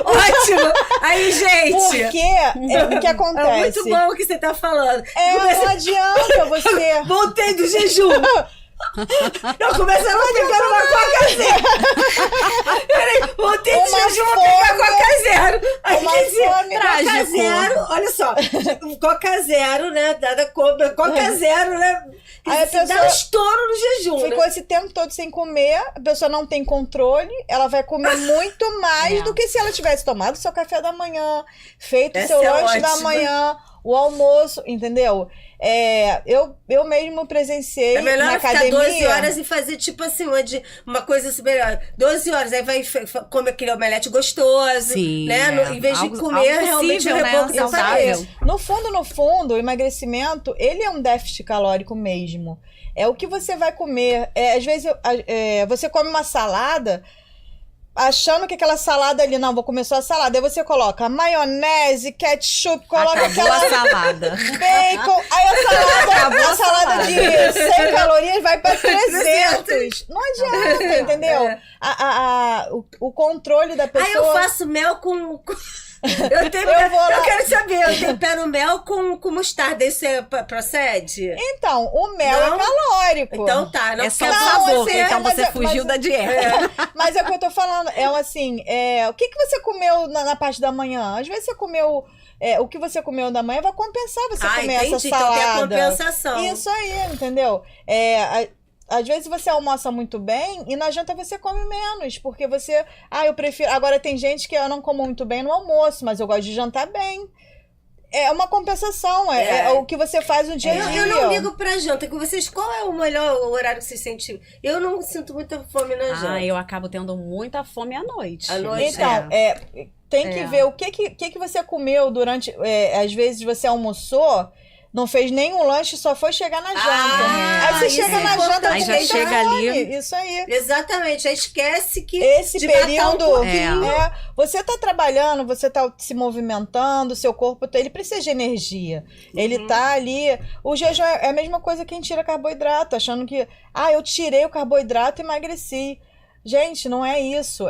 Ótimo! Aí, gente! Porque o que acontece? É muito bom o que você tá falando. Não adianta você. Voltei do jejum. Eu comecei a pegar uma Coca Zero. Peraí, voltei do Uma jejum, vou pegar fome. Coca Zero. Aí, Uma quer dizer, fome. Coca Trágico. Zero, olha só. Coca Zero, né? Coca Zero, né? Aí a Você dá pessoa um estouro no jejum, Ficou né? esse tempo todo sem comer, a pessoa não tem controle, ela vai comer muito mais do que se ela tivesse tomado seu café da manhã, feito Essa seu é lanche da ótima. manhã, o almoço, entendeu? Eu mesmo presenciei É melhor na ficar academia. 12 horas e fazer, tipo assim, uma coisa assim, melhor. 12 horas, aí vai comer aquele omelete gostoso, Sim, né? Em vez de algo comer realmente possível, o né? reboco da Saudável. parede. No fundo, o emagrecimento, ele é um déficit calórico mesmo. É o que você vai comer. Às vezes, você come uma salada, achando que aquela salada ali, não, vou comer só a salada. Aí você coloca maionese, ketchup, coloca Acabou a salada. bacon. Aí a salada de 100 calorias vai para 300. Não adianta, entendeu? O controle da pessoa... Aí eu faço mel com... Eu vou lá. Eu quero saber, eu tempero mel com mostarda, isso procede? Então, o mel Não? é calórico. Então tá, não É só o quero sabor, você- então mas você fugiu da dieta. Mas é o que eu tô falando. O que você comeu na parte da manhã? Às vezes você comeu... o que você comeu da manhã vai compensar você comer essa entendi, então tem a salada. compensação. Isso aí, entendeu? Às vezes você almoça muito bem e na janta você come menos, porque você... eu prefiro... Agora tem gente que eu não como muito bem no almoço, mas eu gosto de jantar bem. É uma compensação, é o que você faz no dia a dia. Eu não ligo pra janta. Com vocês, qual é o melhor horário que vocês sentem? Eu não sinto muita fome na janta. Eu acabo tendo muita fome à noite. À noite? Então, tem que ver o que você comeu durante... às vezes você almoçou, não fez nenhum lanche, só foi chegar na janta. Aí você isso chega é na janta, importante. Aí já tem chega fome. ali. Isso aí. Exatamente, já esquece que Esse de matar período, um pouquinho. você tá trabalhando, você tá se movimentando, seu corpo, ele precisa de energia. Ele tá ali... O jejum é a mesma coisa que quem tira carboidrato, achando que, eu tirei o carboidrato e emagreci. Gente, não é isso.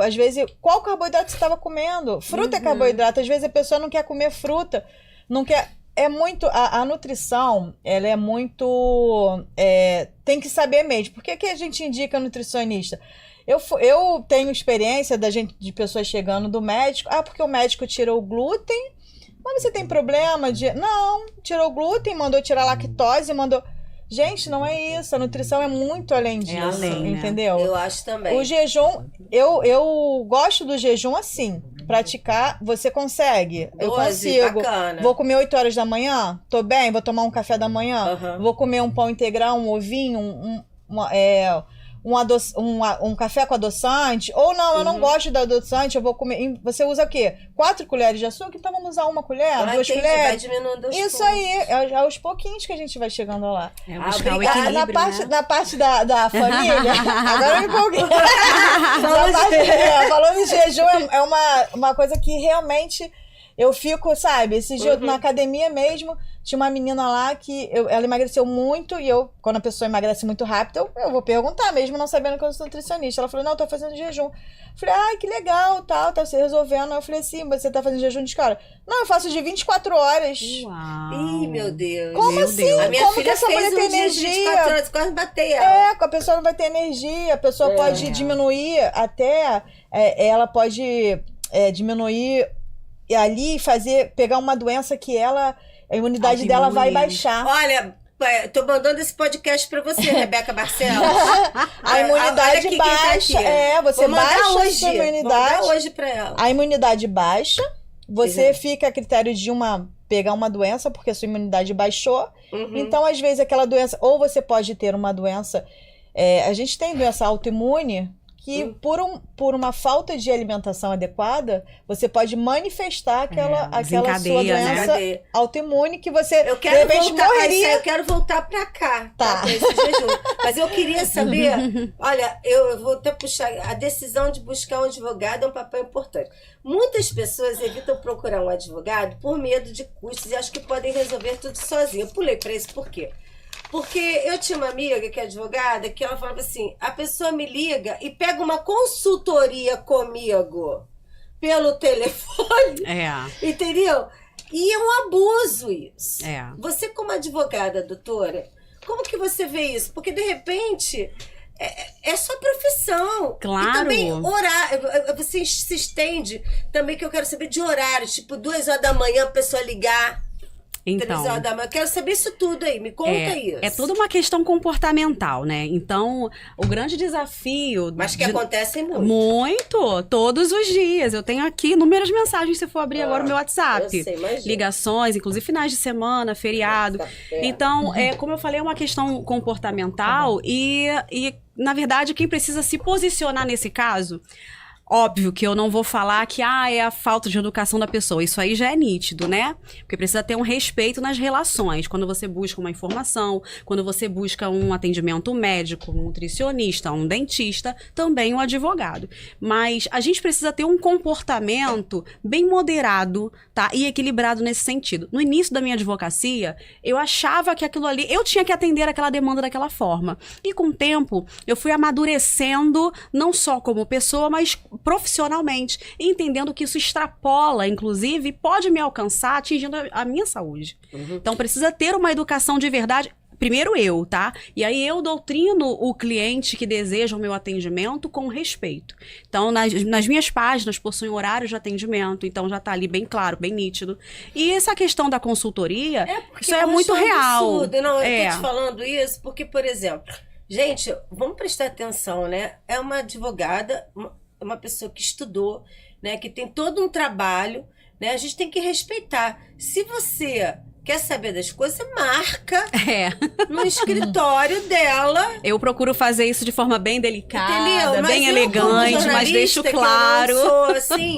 Às vezes, qual carboidrato você estava comendo? Fruta é carboidrato. Às vezes a pessoa não quer comer fruta, não quer... é muito... A nutrição, ela é muito... tem que saber mesmo. Por que a gente indica nutricionista? Eu tenho experiência de pessoas chegando do médico. Porque o médico tirou o glúten. Mas você tem problema de... Não, tirou o glúten, mandou tirar a lactose, mandou... Gente, não é isso. A nutrição é muito além disso, além, entendeu? Eu acho também. O jejum, eu gosto do jejum assim. Praticar, você consegue. Eu consigo. Bacana. Vou comer 8 horas da manhã, tô bem, vou tomar um café da manhã, vou comer um pão integral, um ovinho, um café com adoçante, ou não, eu não gosto de adoçante, eu vou comer. Você usa o quê? 4 colheres de açúcar, então vamos usar 1 colher, 2 colheres. Vai diminuindo aos Isso poucos. aí, é aos pouquinhos que a gente vai chegando lá. Buscar o equilíbrio, Na parte da família, agora eu me empolguei. Falando em jejum, é uma coisa que realmente eu fico, sabe, esse dia na academia mesmo, tinha uma menina lá que ela emagreceu muito e quando a pessoa emagrece muito rápido, eu vou perguntar mesmo não sabendo que eu sou nutricionista. Ela falou, não, eu tô fazendo jejum. Eu falei, que legal, tal, tá se resolvendo. Eu falei, sim, você tá fazendo jejum de cara? Não, eu faço de 24 horas. Uau. Ih, meu Deus. Como assim? A minha Como filha que essa fez mulher tem um dia de energia? 24 horas, quase batei ela. A pessoa não vai ter energia, a pessoa pode diminuir até, ela pode diminuir e ali pegar uma doença que a imunidade dela vai baixar. Olha, tô mandando esse podcast pra você, Rebeca Barcelos. A imunidade baixa. Você baixa a sua imunidade. Vou mandar hoje pra ela. A imunidade baixa, você fica a critério de pegar uma doença, porque a sua imunidade baixou. Então, às vezes, aquela doença, ou você pode ter uma doença. A gente tem doença autoimune, que por uma falta de alimentação adequada, você pode manifestar aquela sua doença autoimune que você eu quero voltar, morreria. eu quero voltar pra cá, pra esse jejum. Mas eu queria saber, olha, eu vou até puxar, a decisão de buscar um advogado é um papel importante. Muitas pessoas evitam procurar um advogado por medo de custos e acham que podem resolver tudo sozinho. Eu pulei pra isso por quê? Porque eu tinha uma amiga que é advogada, que ela falava assim, a pessoa me liga e pega uma consultoria comigo pelo telefone, entendeu? E é um abuso isso. Você como advogada, doutora, como que você vê isso? Porque de repente é sua profissão. Claro. E também horário, você se estende também, que eu quero saber de horário, tipo 2 horas da manhã a pessoa ligar. Então, eu quero saber isso tudo aí, me conta isso. É toda uma questão comportamental, né? Então, o grande desafio... Mas que acontece muito. Muito, todos os dias. Eu tenho aqui inúmeras mensagens, se for abrir agora o meu WhatsApp. Eu sei, imagina. Ligações, inclusive finais de semana, feriado. Então, como eu falei, é uma questão comportamental e, na verdade, quem precisa se posicionar nesse caso... Óbvio que eu não vou falar que é a falta de educação da pessoa. Isso aí já é nítido, né? Porque precisa ter um respeito nas relações. Quando você busca uma informação, quando você busca um atendimento médico, um nutricionista, um dentista, também um advogado. Mas a gente precisa ter um comportamento bem moderado, tá? E equilibrado nesse sentido. No início da minha advocacia, eu achava que aquilo ali... Eu tinha que atender aquela demanda daquela forma. E com o tempo, eu fui amadurecendo, não só como pessoa, mas profissionalmente, entendendo que isso extrapola, inclusive, pode me alcançar atingindo a minha saúde. Então, precisa ter uma educação de verdade. Primeiro eu, tá? E aí eu doutrino o cliente que deseja o meu atendimento com respeito. Então, nas minhas páginas possuem horários de atendimento, então já tá ali bem claro, bem nítido. E essa questão da consultoria, isso é muito real. Absurdo. Não, eu tô te falando isso porque, por exemplo, gente, vamos prestar atenção, né? É uma advogada, uma pessoa que estudou, né? Que tem todo um trabalho, né? A gente tem que respeitar. Se você... quer saber das coisas, você marca no escritório dela. Eu procuro fazer isso de forma bem delicada, entendeu? Bem elegante, mas deixo claro. Eu não sou assim.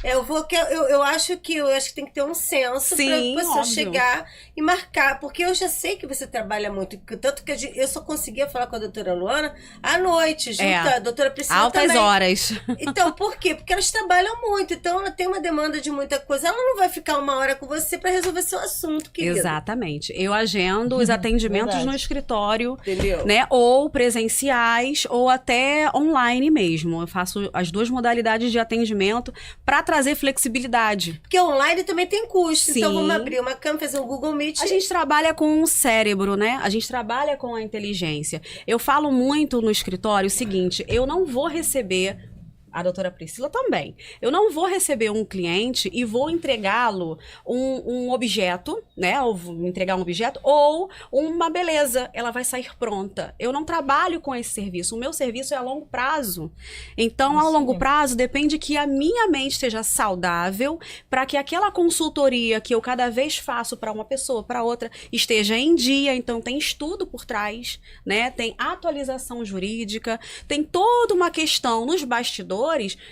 Eu acho que tem que ter um senso para a pessoa chegar e marcar, porque eu já sei que você trabalha muito, tanto que eu só conseguia falar com a doutora Luana à noite, junto à doutora Priscila altas também. horas. Então, por quê? Porque elas trabalham muito, então ela tem uma demanda de muita coisa, ela não vai ficar 1 hora com você para resolver seu assunto, querido. Exatamente. Eu agendo os atendimentos no escritório, entendeu? Né? Ou presenciais, ou até online mesmo. Eu faço as 2 modalidades de atendimento para trazer flexibilidade. Porque online também tem custo. Então Sim. vamos abrir uma câmera, fazer um Google Meet. A gente trabalha com o cérebro, né? A gente trabalha com a inteligência. Eu falo muito no escritório o seguinte, eu não vou receber... A doutora Priscila também. Eu não vou receber um cliente e vou entregá-lo um objeto, né? Ou vou entregar um objeto ou uma beleza. Ela vai sair pronta. Eu não trabalho com esse serviço. O meu serviço é a longo prazo. Então, a longo prazo, depende que a minha mente esteja saudável para que aquela consultoria que eu cada vez faço para uma pessoa, para outra, esteja em dia. Então, tem estudo por trás, né? Tem atualização jurídica, tem toda uma questão nos bastidores.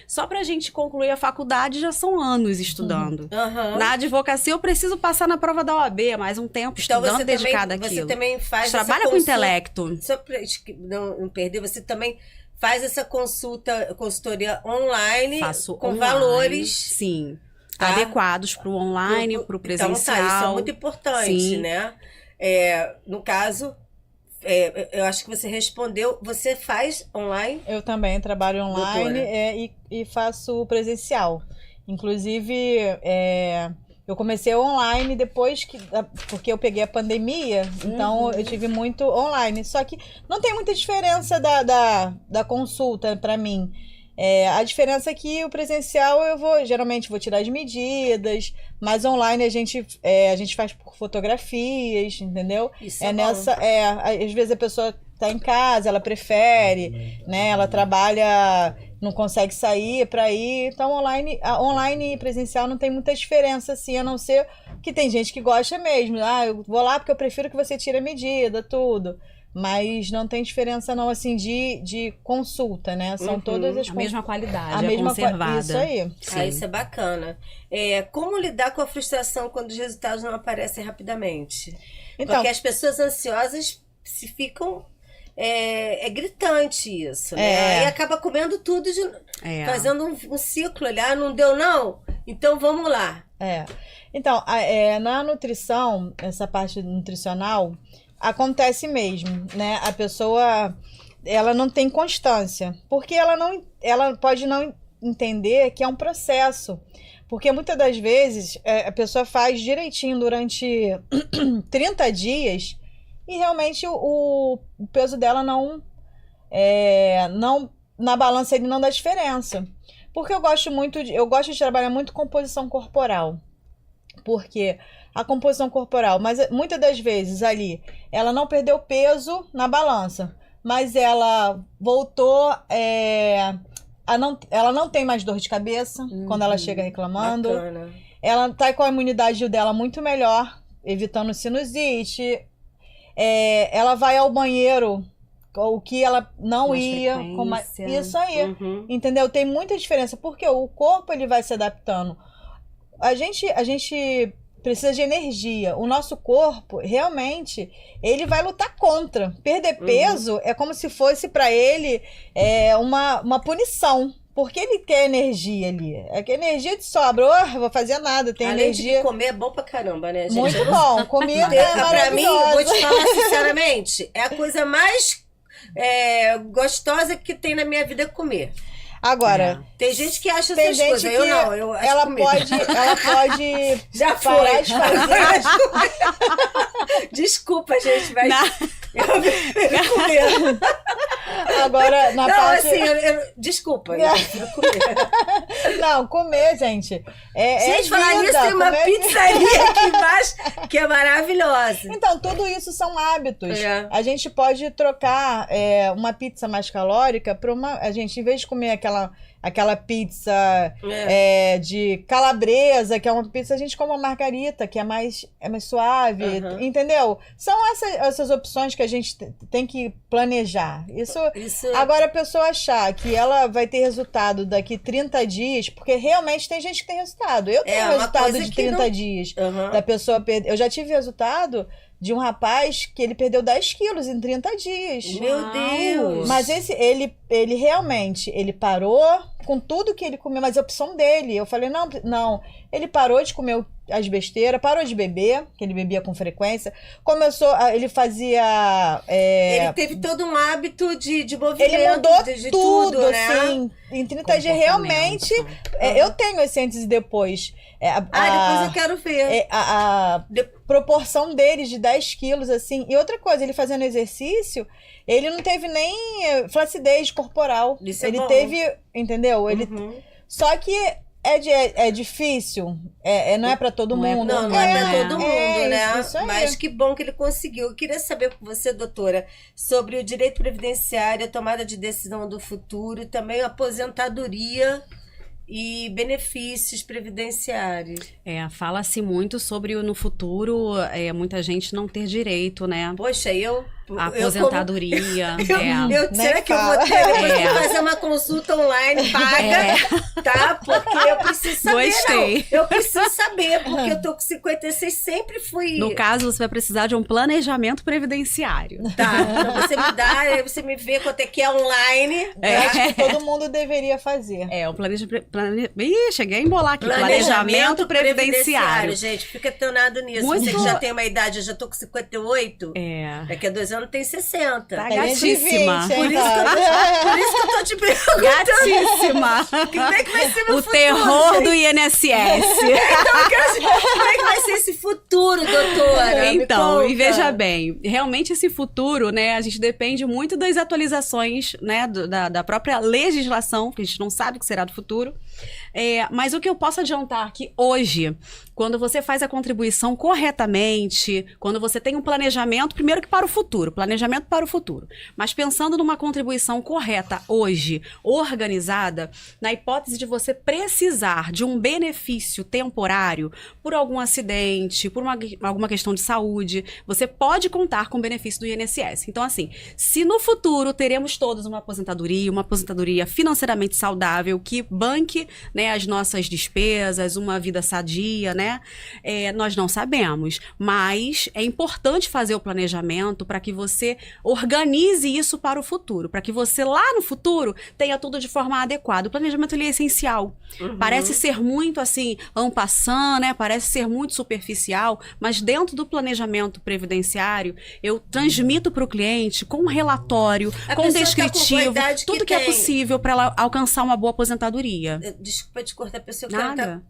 Só pra gente concluir a faculdade já são anos estudando. Na advocacia eu preciso passar na prova da OAB, mais um tempo Então, estudando, dedicado àquilo. Você também faz trabalha essa com intelecto. Só pra não perder, você também faz essa consultoria online. Faço com online, valores. Sim. Tá? Adequados para o online, para o presencial. Então, tá, isso é muito importante, Sim. né? No caso, eu acho que você respondeu. Você faz online? Eu também trabalho online e faço presencial. Inclusive, eu comecei online depois porque eu peguei a pandemia, então eu tive muito online. Só que não tem muita diferença da consulta para mim. A diferença é que o presencial geralmente vou tirar as medidas, mas online a gente faz por fotografias, entendeu? Isso é bom. Às vezes a pessoa tá em casa, ela prefere, né? Ela trabalha, não consegue sair para ir, então online e presencial não tem muita diferença assim, a não ser que tem gente que gosta mesmo. Eu vou lá porque eu prefiro que você tire a medida, tudo. Mas não tem diferença não, assim, de consulta, né? São todas as... A mesma qualidade, a mesma conservada. Isso aí. Isso é bacana. Como lidar com a frustração quando os resultados não aparecem rapidamente? Então, porque as pessoas ansiosas se ficam... É gritante isso, né? Aí acaba comendo tudo, fazendo um ciclo ali. Não deu não? Então vamos lá. Então, na nutrição, essa parte nutricional... Acontece mesmo, né? A pessoa, ela não tem constância, porque ela pode não entender que é um processo, porque muitas das vezes a pessoa faz direitinho durante 30 dias e realmente o peso dela não na balança ele não dá diferença, porque eu gosto de trabalhar muito composição corporal, porque a composição corporal, mas muitas das vezes ali, ela não perdeu peso na balança, mas ela voltou, ela não tem mais dor de cabeça quando ela chega reclamando. Bacana. Ela tá com a imunidade dela muito melhor, evitando sinusite. Ela vai ao banheiro, o que ela não ia. Isso aí, entendeu? Tem muita diferença, porque o corpo ele vai se adaptando. A gente precisa de energia. O nosso corpo, realmente, ele vai lutar contra. Perder peso é como se fosse para ele uma punição. Porque ele quer energia ali. É que energia de sobra. Vou fazer nada, tem Além energia. de comer é bom pra caramba, né, gente? Muito bom. Comida é Pra mim, maravilhosa. vou te falar sinceramente, é a coisa mais gostosa que tem na minha vida comer. Agora, tem gente que acha tem essas gente coisas. que Eu não, eu acho ela comida. pode Já parar foi. de fazer. Desculpa, gente, mas eu prefiro comer. Agora, na Não, parte... assim, desculpa, eu prefiro comer. Não, comer, gente. Gente, falar vida, nisso, tem uma comer- pizzaria aqui embaixo que é maravilhosa. Então, tudo isso são hábitos. É. A gente pode trocar uma pizza mais calórica para a gente, em vez de comer aquela pizza de calabresa, que é uma pizza, a gente come uma margarita, que é mais suave, entendeu? São essas opções que a gente tem que planejar. Isso. Agora, a pessoa achar que ela vai ter resultado daqui 30 dias, porque realmente tem gente que tem resultado. Eu tenho uma resultado coisa de que 30 dias da pessoa perder. Eu já tive resultado de um rapaz que ele perdeu 10 quilos em 30 dias. Meu Deus! Mas ele realmente, ele parou com tudo que ele comeu, mas a opção dele. Eu falei, não, ele parou de comer as besteiras, parou de beber, que ele bebia com frequência. Ele fazia... Ele teve todo um hábito de movimento. Ele mudou de tudo, né? assim. Em 30 dias, realmente... eu tenho esse antes e depois. Depois eu quero ver. A proporção dele de 10 quilos, assim. E outra coisa, ele fazendo exercício, ele não teve nem flacidez corporal. Isso é ele bom. teve, entendeu? Só que é difícil, não é pra todo mundo. Não é pra todo mundo, né? Isso aí. Mas que bom que ele conseguiu. Eu queria saber com você, doutora, sobre o direito previdenciário, a tomada de decisão do futuro, e também a aposentadoria e benefícios previdenciários. Fala-se muito sobre no futuro muita gente não ter direito, né? Poxa, a aposentadoria. Será que eu vou ter depois que fazer uma consulta online paga? Tá? Porque eu preciso saber. Gostei. Não. Eu preciso saber, porque eu tô com 56, sempre fui. No caso, você vai precisar de um planejamento previdenciário. Tá, então você me dá, aí você me vê quanto é que é online. Eu acho que todo mundo deveria fazer. O cheguei a embolar aqui. Planejamento previdenciário. Gente, fica atenado nisso. Muito... Você que já tem uma idade, eu já tô com 58. Daqui a 2 anos tem 60. Tá gatíssima. Por isso que eu tô te perguntando. Gatíssima. Como é que vai ser meu o futuro, terror gente? do INSS. Como é que vai ser esse futuro, doutora? Então, e veja bem, realmente esse futuro, né, a gente depende muito das atualizações, né, da própria legislação, que a gente não sabe o que será do futuro. Mas o que eu posso adiantar que hoje, quando você faz a contribuição corretamente, quando você tem um planejamento, primeiro que para o futuro, planejamento para o futuro, mas pensando numa contribuição correta hoje, organizada, na hipótese de você precisar de um benefício temporário por algum acidente, por alguma questão de saúde, você pode contar com o benefício do INSS. Então, assim, se no futuro teremos todos uma aposentadoria financeiramente saudável, que banque, né, as nossas despesas, uma vida sadia, né? Nós não sabemos, mas é importante fazer o planejamento para que você organize isso para o futuro, para que você lá no futuro tenha tudo de forma adequada. O planejamento ele é essencial. Parece ser muito assim, en passant, né? Parece ser muito superficial, mas dentro do planejamento previdenciário, eu transmito para o cliente com um relatório, com descritivo, tudo que é possível para ela alcançar uma boa aposentadoria. Desculpa te cortar, a pessoa Nada.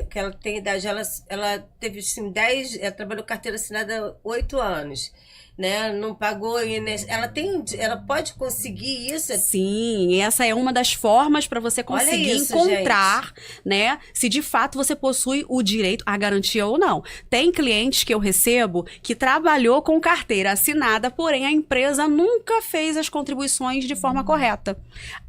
que ela tem idade, ela teve assim, ela trabalhou carteira assinada 8 anos, né? Não pagou INSS. Ela pode conseguir isso? Sim, essa é uma das formas para você conseguir encontrar, né, se de fato você possui o direito à garantia ou não. Tem clientes que eu recebo que trabalhou com carteira assinada, porém a empresa nunca fez as contribuições de forma correta.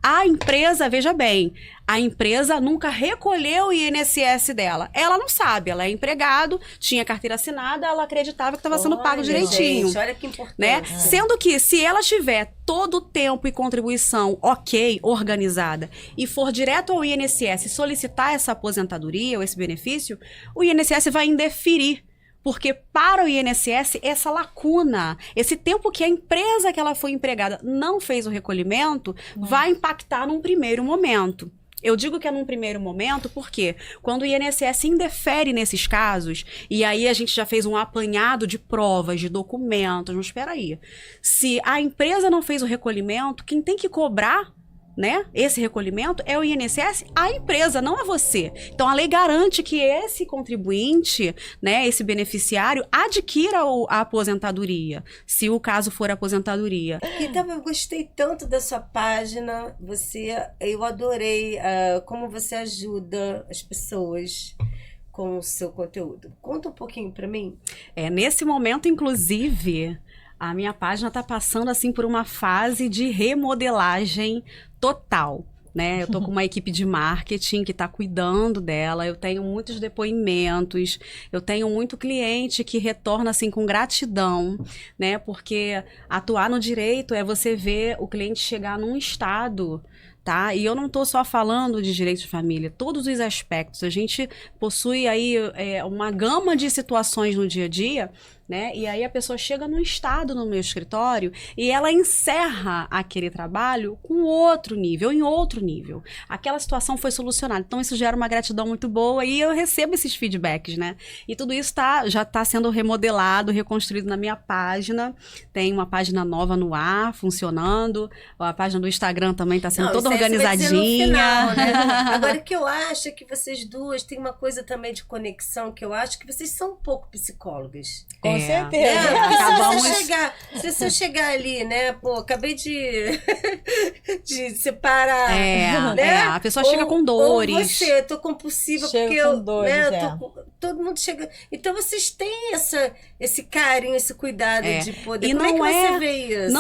A empresa, veja bem, a empresa nunca recolheu o INSS dela. Ela não sabe, ela é empregado, tinha carteira assinada, ela acreditava que estava sendo pago direitinho. Gente, olha que importante. Né? Sendo que, se ela tiver todo o tempo e contribuição ok, organizada, e for direto ao INSS solicitar essa aposentadoria ou esse benefício, o INSS vai indeferir. Porque para o INSS, essa lacuna, esse tempo que a empresa que ela foi empregada não fez o recolhimento, vai impactar num primeiro momento. Eu digo que é num primeiro momento porque quando o INSS indefere nesses casos, e aí a gente já fez um apanhado de provas, de documentos, mas espera aí. Se a empresa não fez o recolhimento, quem tem que cobrar, né, esse recolhimento é o INSS, a empresa, não é você. Então a lei garante que esse contribuinte, né, esse beneficiário, adquira a aposentadoria, se o caso for aposentadoria. Então eu gostei tanto da sua página, eu adorei como você ajuda as pessoas com o seu conteúdo. Conta um pouquinho para mim. Nesse momento, inclusive, a minha página está passando assim por uma fase de remodelagem total, né? Eu tô com uma equipe de marketing que está cuidando dela, eu tenho muitos depoimentos, eu tenho muito cliente que retorna assim com gratidão, né? Porque atuar no direito é você ver o cliente chegar num estado tá? E eu não tô só falando de direito de família, todos os aspectos. A gente possui aí uma gama de situações no dia a dia, né? E aí a pessoa chega num estado no meu escritório e ela encerra aquele trabalho com outro nível, em outro nível. Aquela situação foi solucionada. Então isso gera uma gratidão muito boa e eu recebo esses feedbacks, né? E tudo isso já está sendo remodelado, reconstruído na minha página. Tem uma página nova no ar, funcionando. A página do Instagram também está sendo toda organizadinha. No final, né? Agora, o que eu acho é que vocês duas têm uma coisa também de conexão, que eu acho que vocês são um pouco psicólogas. Com certeza. Se eu chegar ali, né? Pô, acabei de separar. Né? A pessoa chega com dores. Ou você, tô compulsiva chega porque com dores, todo mundo chega. Então vocês têm esse carinho, esse cuidado de poder. E como não é que você vê isso?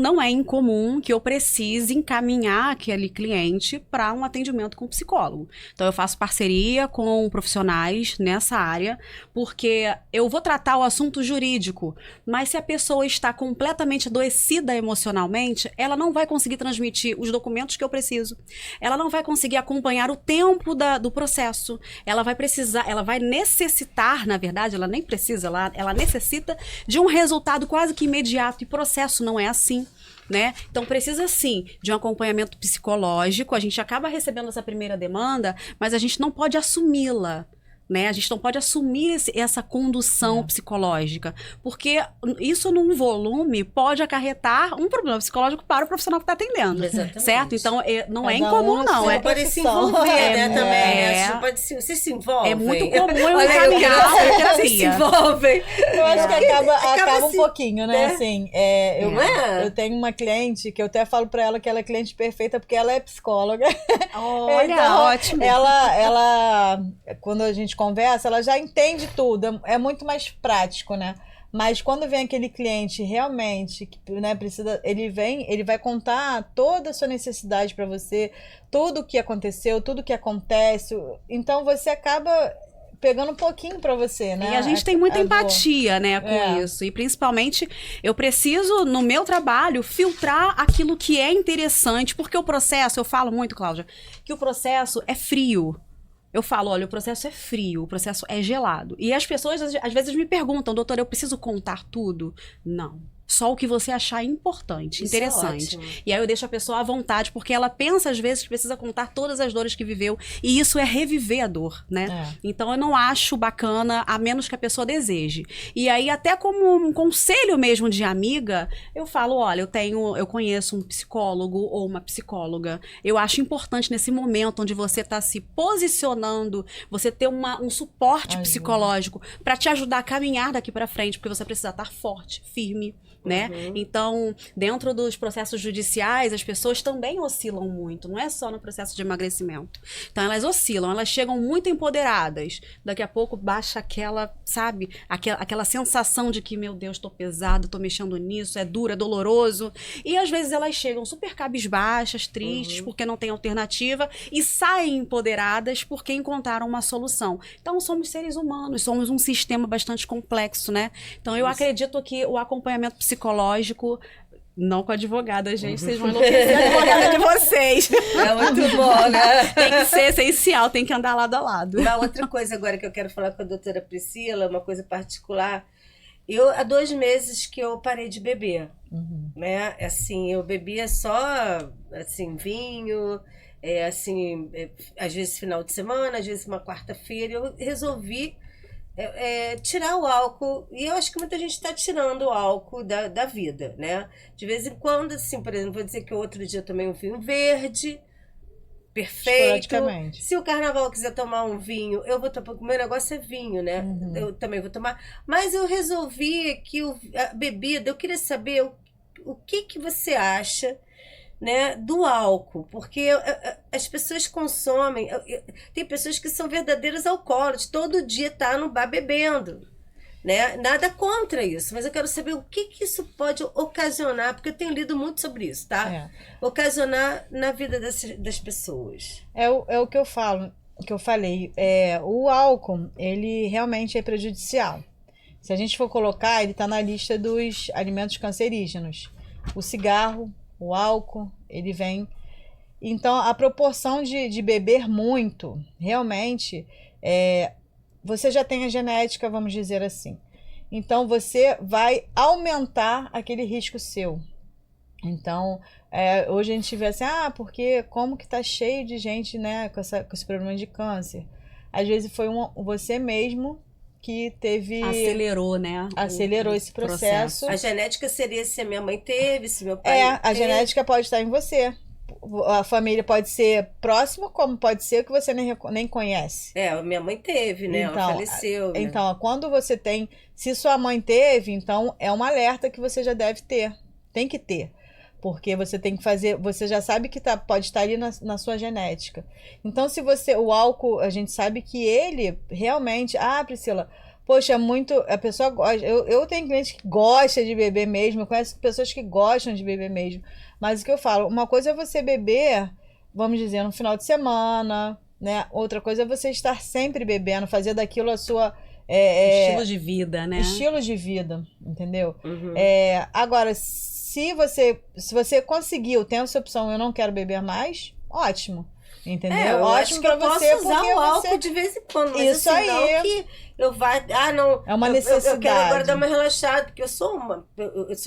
Não é incomum que eu precise encaminhar aquele cliente para um atendimento com psicólogo. Então eu faço parceria com profissionais nessa área, porque eu vou tratar o assunto jurídico, mas se a pessoa está completamente adoecida emocionalmente, ela não vai conseguir transmitir os documentos que eu preciso. Ela não vai conseguir acompanhar o tempo do processo. Ela vai necessitar, na verdade, ela nem precisa, ela necessita de um resultado quase que imediato, e processo não é assim. Né? Então precisa sim de um acompanhamento psicológico. A gente acaba recebendo essa primeira demanda, mas a gente não pode assumi-la. Né? A gente não pode assumir essa condução psicológica, porque isso num volume pode acarretar um problema psicológico para o profissional que está atendendo. Exatamente. Certo? Então não é incomum, não. Você pode se envolver, né, também. Você se envolve. É muito comum eu encaminhar a terapia. Se envolvem. Eu acho que acaba um assim, pouquinho, né? Assim, eu é? tenho uma cliente que eu até falo pra ela que ela é cliente perfeita porque ela é psicóloga. Olha, então, ótimo. Ela, quando a gente conversa, ela já entende tudo. É muito mais prático, né? Mas quando vem aquele cliente realmente que, né, precisa, ele vai contar toda a sua necessidade para você, tudo o que aconteceu, tudo o que acontece. Então você acaba pegando um pouquinho para você, né? E a gente tem muita empatia, né, com isso. E principalmente, eu preciso, no meu trabalho, filtrar aquilo que é interessante, porque o processo, eu falo muito, Cláudia, que o processo é frio. Eu falo, olha, o processo é frio, o processo é gelado. E as pessoas, às vezes, me perguntam, doutora, eu preciso contar tudo? Não. Só o que você achar importante, Isso interessante. é ótimo. E aí eu deixo a pessoa à vontade, porque ela pensa, às vezes, que precisa contar todas as dores que viveu. E isso é reviver a dor, né? Então eu não acho bacana, a menos que a pessoa deseje. E aí, até como um conselho mesmo de amiga, eu falo, olha, eu conheço um psicólogo ou uma psicóloga. Eu acho importante nesse momento onde você está se posicionando, você ter um suporte psicológico para te ajudar a caminhar daqui para frente, porque você precisa estar forte, firme. Né? Então, dentro dos processos judiciais, as pessoas também oscilam muito, não é só no processo de emagrecimento. Então, elas oscilam, elas chegam muito empoderadas. Daqui a pouco baixa aquela, sabe, aquela sensação de que, meu Deus, tô pesado, tô mexendo nisso, é duro, é doloroso. E às vezes elas chegam super cabisbaixas, tristes, porque não tem alternativa, e saem empoderadas porque encontraram uma solução. Então, somos seres humanos, somos um sistema bastante complexo, né? Então, eu acredito que o acompanhamento psicológico, não com a advogada, gente, vocês vão enlouquecer a advogada de vocês. É muito bom, né? Tem que ser essencial, tem que andar lado a lado. Uma outra coisa agora que eu quero falar com a doutora Priscila, uma coisa particular. Há 2 meses que eu parei de beber, né? Assim, eu bebia só, assim, vinho, às vezes final de semana, às vezes uma quarta-feira. Eu resolvi tirar o álcool, e eu acho que muita gente está tirando o álcool da vida, né? De vez em quando, assim, por exemplo, vou dizer que outro dia eu tomei um vinho verde, perfeito. Se o carnaval quiser tomar um vinho, eu vou tomar, o meu negócio é vinho, né? Eu também vou tomar, mas eu resolvi que a bebida, eu queria saber o que você acha, né, do álcool, porque as pessoas consomem, tem pessoas que são verdadeiros alcoólatras, todo dia tá no bar bebendo, né? Nada contra isso, mas eu quero saber o que isso pode ocasionar, porque eu tenho lido muito sobre isso, tá? Ocasionar na vida das pessoas. É o que eu falo, o que eu falei, o álcool, ele realmente é prejudicial. Se a gente for colocar, ele está na lista dos alimentos cancerígenos. O cigarro, o álcool, ele vem Então, a proporção de beber muito, realmente, você já tem a genética, vamos dizer assim. Então, você vai aumentar aquele risco seu. Então, hoje a gente vê assim, porque como que tá cheio de gente, né, com esse problema de câncer. Às vezes foi você mesmo que teve... Acelerou, né? Acelerou esse processo. A genética seria se a minha mãe teve, se meu pai a genética pode estar em você. A família pode ser próxima, como pode ser que você nem conhece. Minha mãe teve, né? Ela faleceu. Né? Então, quando você tem... Se sua mãe teve, então é um alerta que você já deve ter. Tem que ter. Porque você tem que fazer... Você já sabe que pode estar ali na sua genética. Então, se você... O álcool, a gente sabe que ele realmente... Priscila... Poxa, a pessoa gosta. Eu tenho cliente que gosta de beber mesmo. Eu conheço pessoas que gostam de beber mesmo. Mas o que eu falo, uma coisa é você beber, vamos dizer, no final de semana, né? Outra coisa é você estar sempre bebendo, fazer daquilo a sua... estilo de vida, né? Estilo de vida, entendeu? Uhum. Agora, se você conseguiu, tem essa opção, eu não quero beber mais, ótimo. Entendeu? Ótimo pra você, porque usar o álcool de vez em quando. Mas isso assim, aí. Não que eu vá... não. É uma necessidade. Eu quero agora dar uma relaxada, porque eu sou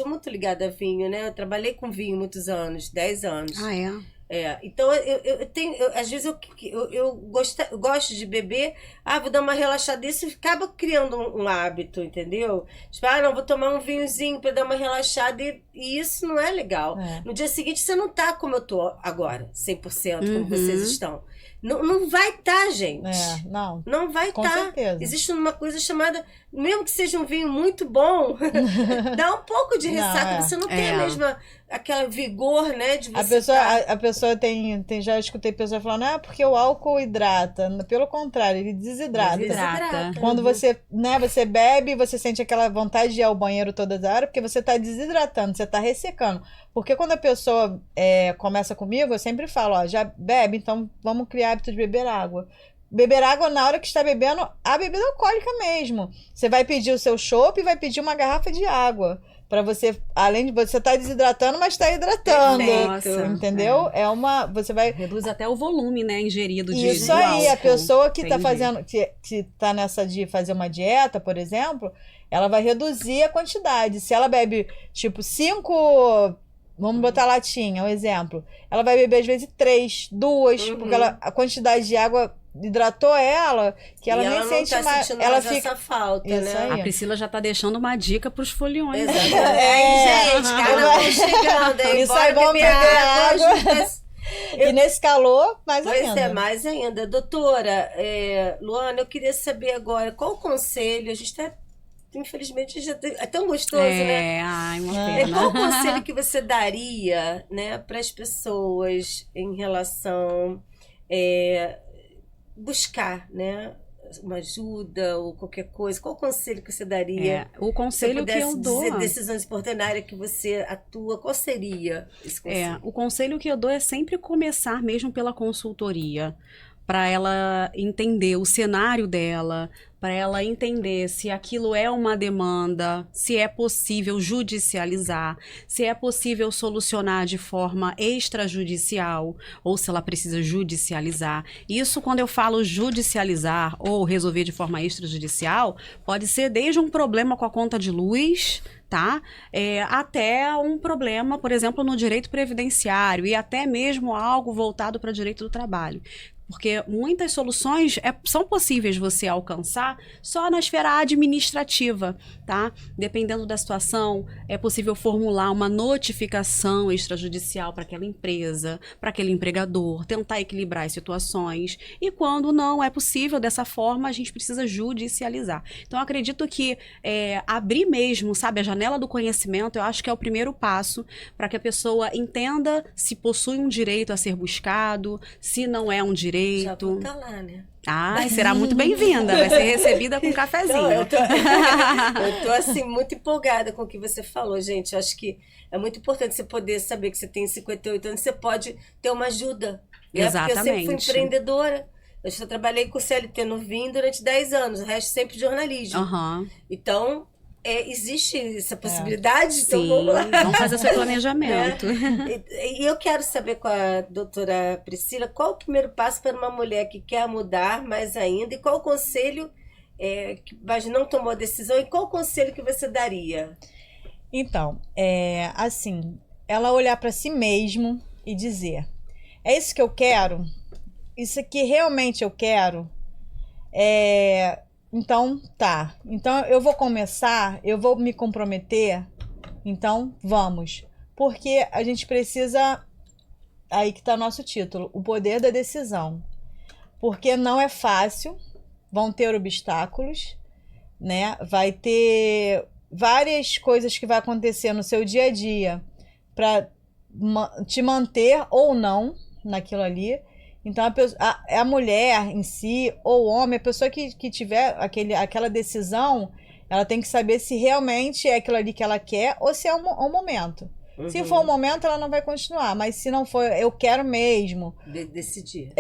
muito ligada a vinho, né? Eu trabalhei com vinho muitos anos, 10 anos. Então, eu tenho... às vezes, eu gosto de beber, vou dar uma relaxada. Isso acaba criando um hábito, entendeu? Tipo, não, vou tomar um vinhozinho pra dar uma relaxada. E isso não é legal. No dia seguinte, você não tá como eu tô agora, 100%, como vocês estão. Não vai estar, gente. Não vai estar. Com certeza. Existe uma coisa chamada... Mesmo que seja um vinho muito bom, dá um pouco de ressaca. Você não tem a mesma... Aquela vigor, né? De você a pessoa tem... Já escutei pessoas falando, porque o álcool hidrata. Pelo contrário, ele desidrata. Quando você bebe, você sente aquela vontade de ir ao banheiro toda hora, porque você está desidratando, você está ressecando. Porque quando a pessoa começa comigo, eu sempre falo, já bebe, então vamos criar hábito de beber água. Beber água na hora que está bebendo a bebida alcoólica mesmo. Você vai pedir o seu chopp e vai pedir uma garrafa de água. Para você, além de você estar desidratando, mas está hidratando. Nossa, entendeu? Você vai... Reduz até o volume, né, ingerido de Isso aí, álcool. a pessoa que está fazendo, que tá nessa de fazer uma dieta, por exemplo, ela vai reduzir a quantidade. Se ela bebe, tipo, 5... Vamos botar latinha, um exemplo. Ela vai beber, às vezes, 3, 2, porque a quantidade de água hidratou ela, que ela nem sente mais. Ela fica essa falta, né? A Priscila já tá deixando uma dica pros foliões. Gente, carnaval chegando, hein? Isso aí, vamos beber água. E nesse calor, mais ainda. Pois mais ainda. Doutora, Luana, eu queria saber agora, qual o conselho? A gente tá... Infelizmente, é tão gostoso, né? Uma pena. Qual o conselho que você daria, né, para as pessoas em relação buscar, né, uma ajuda ou qualquer coisa? Qual o conselho que você daria? O conselho que eu dou... dizer decisões importantes na área que você atua, qual seria esse conselho? O conselho que eu dou é sempre começar mesmo pela consultoria, para ela entender o cenário dela, para ela entender se aquilo é uma demanda, se é possível judicializar, se é possível solucionar de forma extrajudicial, ou se ela precisa judicializar. Isso, quando eu falo judicializar ou resolver de forma extrajudicial, pode ser desde um problema com a conta de luz, tá? Até um problema, por exemplo, no direito previdenciário e até mesmo algo voltado para direito do trabalho. Porque muitas soluções são possíveis você alcançar só na esfera administrativa, tá? Dependendo da situação, é possível formular uma notificação extrajudicial para aquela empresa, para aquele empregador, tentar equilibrar as situações. E quando não é possível dessa forma, a gente precisa judicializar. Então, eu acredito que abrir mesmo, sabe, a janela do conhecimento, eu acho que é o primeiro passo para que a pessoa entenda se possui um direito a ser buscado, se não é um direito. Já vou tá lá, né? Será muito bem-vinda, vai ser recebida com um cafezinho. Não, eu tô assim, muito empolgada com o que você falou, gente. Eu acho que é muito importante você poder saber que você tem 58 anos, você pode ter uma ajuda. Exatamente. Porque eu sempre fui empreendedora. Eu só trabalhei com o CLT no Vinho durante 10 anos, o resto sempre jornalismo. Uhum. Então, existe essa possibilidade? Então Sim, vamos lá. vamos fazer esse planejamento. E eu quero saber com a doutora Priscila, qual o primeiro passo para uma mulher que quer mudar mais ainda e qual o conselho, mas não tomou a decisão, e qual o conselho que você daria? Então, assim, ela olhar para si mesmo e dizer, é isso que eu quero? Isso aqui realmente eu quero? Então, tá. Então, eu vou começar, eu vou me comprometer, então, vamos. Porque a gente precisa, aí que tá o nosso título, o poder da decisão. Porque não é fácil, vão ter obstáculos, né? Vai ter várias coisas que vai acontecer no seu dia a dia para te manter ou não naquilo ali. Então, a mulher em si, ou o homem, a pessoa que tiver aquela decisão, ela tem que saber se realmente é aquilo ali que ela quer ou se é um momento. Uhum. Se for um momento, ela não vai continuar. Mas se não for, eu quero mesmo. Decidir.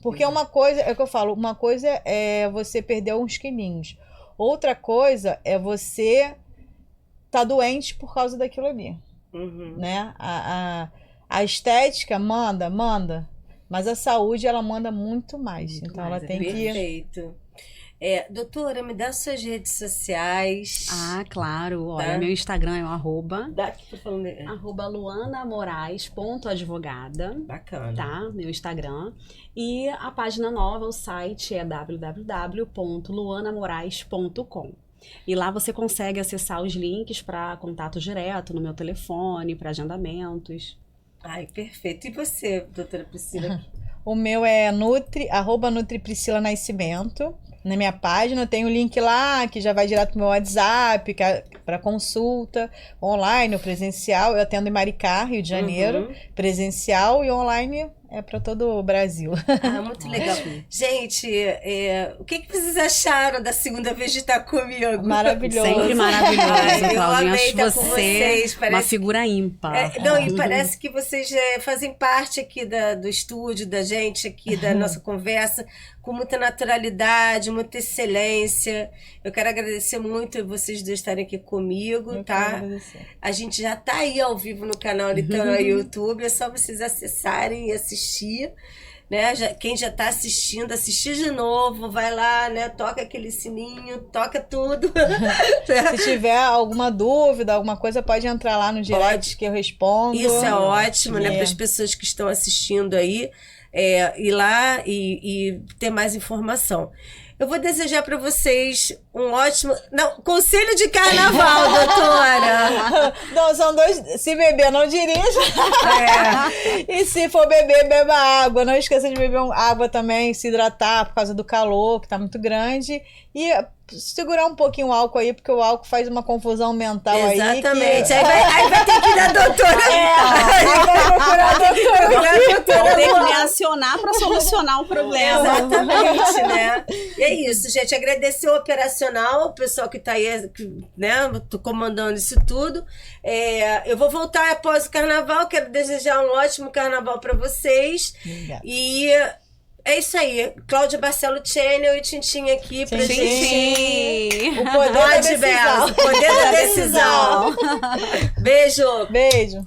Porque uma coisa, é o que eu falo, uma coisa é você perder uns quilinhos. Outra coisa é você tá doente por causa daquilo ali. Uhum. Né? A estética manda. Mas a saúde, ela manda muito mais. Muito então, mais, ela tem perfeito. Doutora, me dá suas redes sociais. Claro. Olha, meu Instagram é o @luanamorais.advogada. Bacana. Tá? Meu Instagram. E a página nova, o site é www.luanamorais.com. E lá você consegue acessar os links para contato direto no meu telefone, para agendamentos. Ai, perfeito. E você, doutora Priscila? O meu é @NutriPriscila Nascimento. Na minha página tem o link lá que já vai direto pro meu WhatsApp, para consulta, online ou presencial. Eu atendo em Maricá, Rio de Janeiro, presencial, e online é para todo o Brasil. Muito legal. Gente, o que vocês acharam da segunda vez de estar comigo? Maravilhoso. Sempre maravilhoso, Claudinha. Acho estar você uma figura ímpar. E parece que vocês fazem parte aqui do estúdio, da gente aqui, da nossa conversa, com muita naturalidade, muita excelência. Eu quero agradecer muito vocês dois estarem aqui comigo, tá? A gente já tá aí ao vivo no canal no YouTube, é só vocês acessarem e assistir, né? Quem já tá assistindo, assistir de novo, vai lá, né? Toca aquele sininho, toca tudo. Se tiver alguma dúvida, alguma coisa, pode entrar lá no direct que eu respondo. Isso é ótimo, né? Para as pessoas que estão assistindo aí, ir lá e ter mais informação. Eu vou desejar para vocês um ótimo... Não, conselho de carnaval, doutora! Não, são dois... Se beber, não dirija. E se for beber, beba água. Não esqueça de beber água também, se hidratar por causa do calor, que tá muito grande. E segurar um pouquinho o álcool aí, porque o álcool faz uma confusão mental. Exatamente. Aí vai ter que ir na doutora. Aí vai procurar a doutora. Vou ter que me acionar para solucionar o problema. Exatamente, né? E é isso, gente. Agradecer o operacional, o pessoal que tá aí, né? Tô comandando isso tudo. Eu vou voltar após o carnaval. Quero desejar um ótimo carnaval para vocês. Obrigada. E... é isso aí, Cláudia Barcelo Channel e Tintim aqui pra gente. O poder da decisão. O poder da decisão. Beijo. Beijo.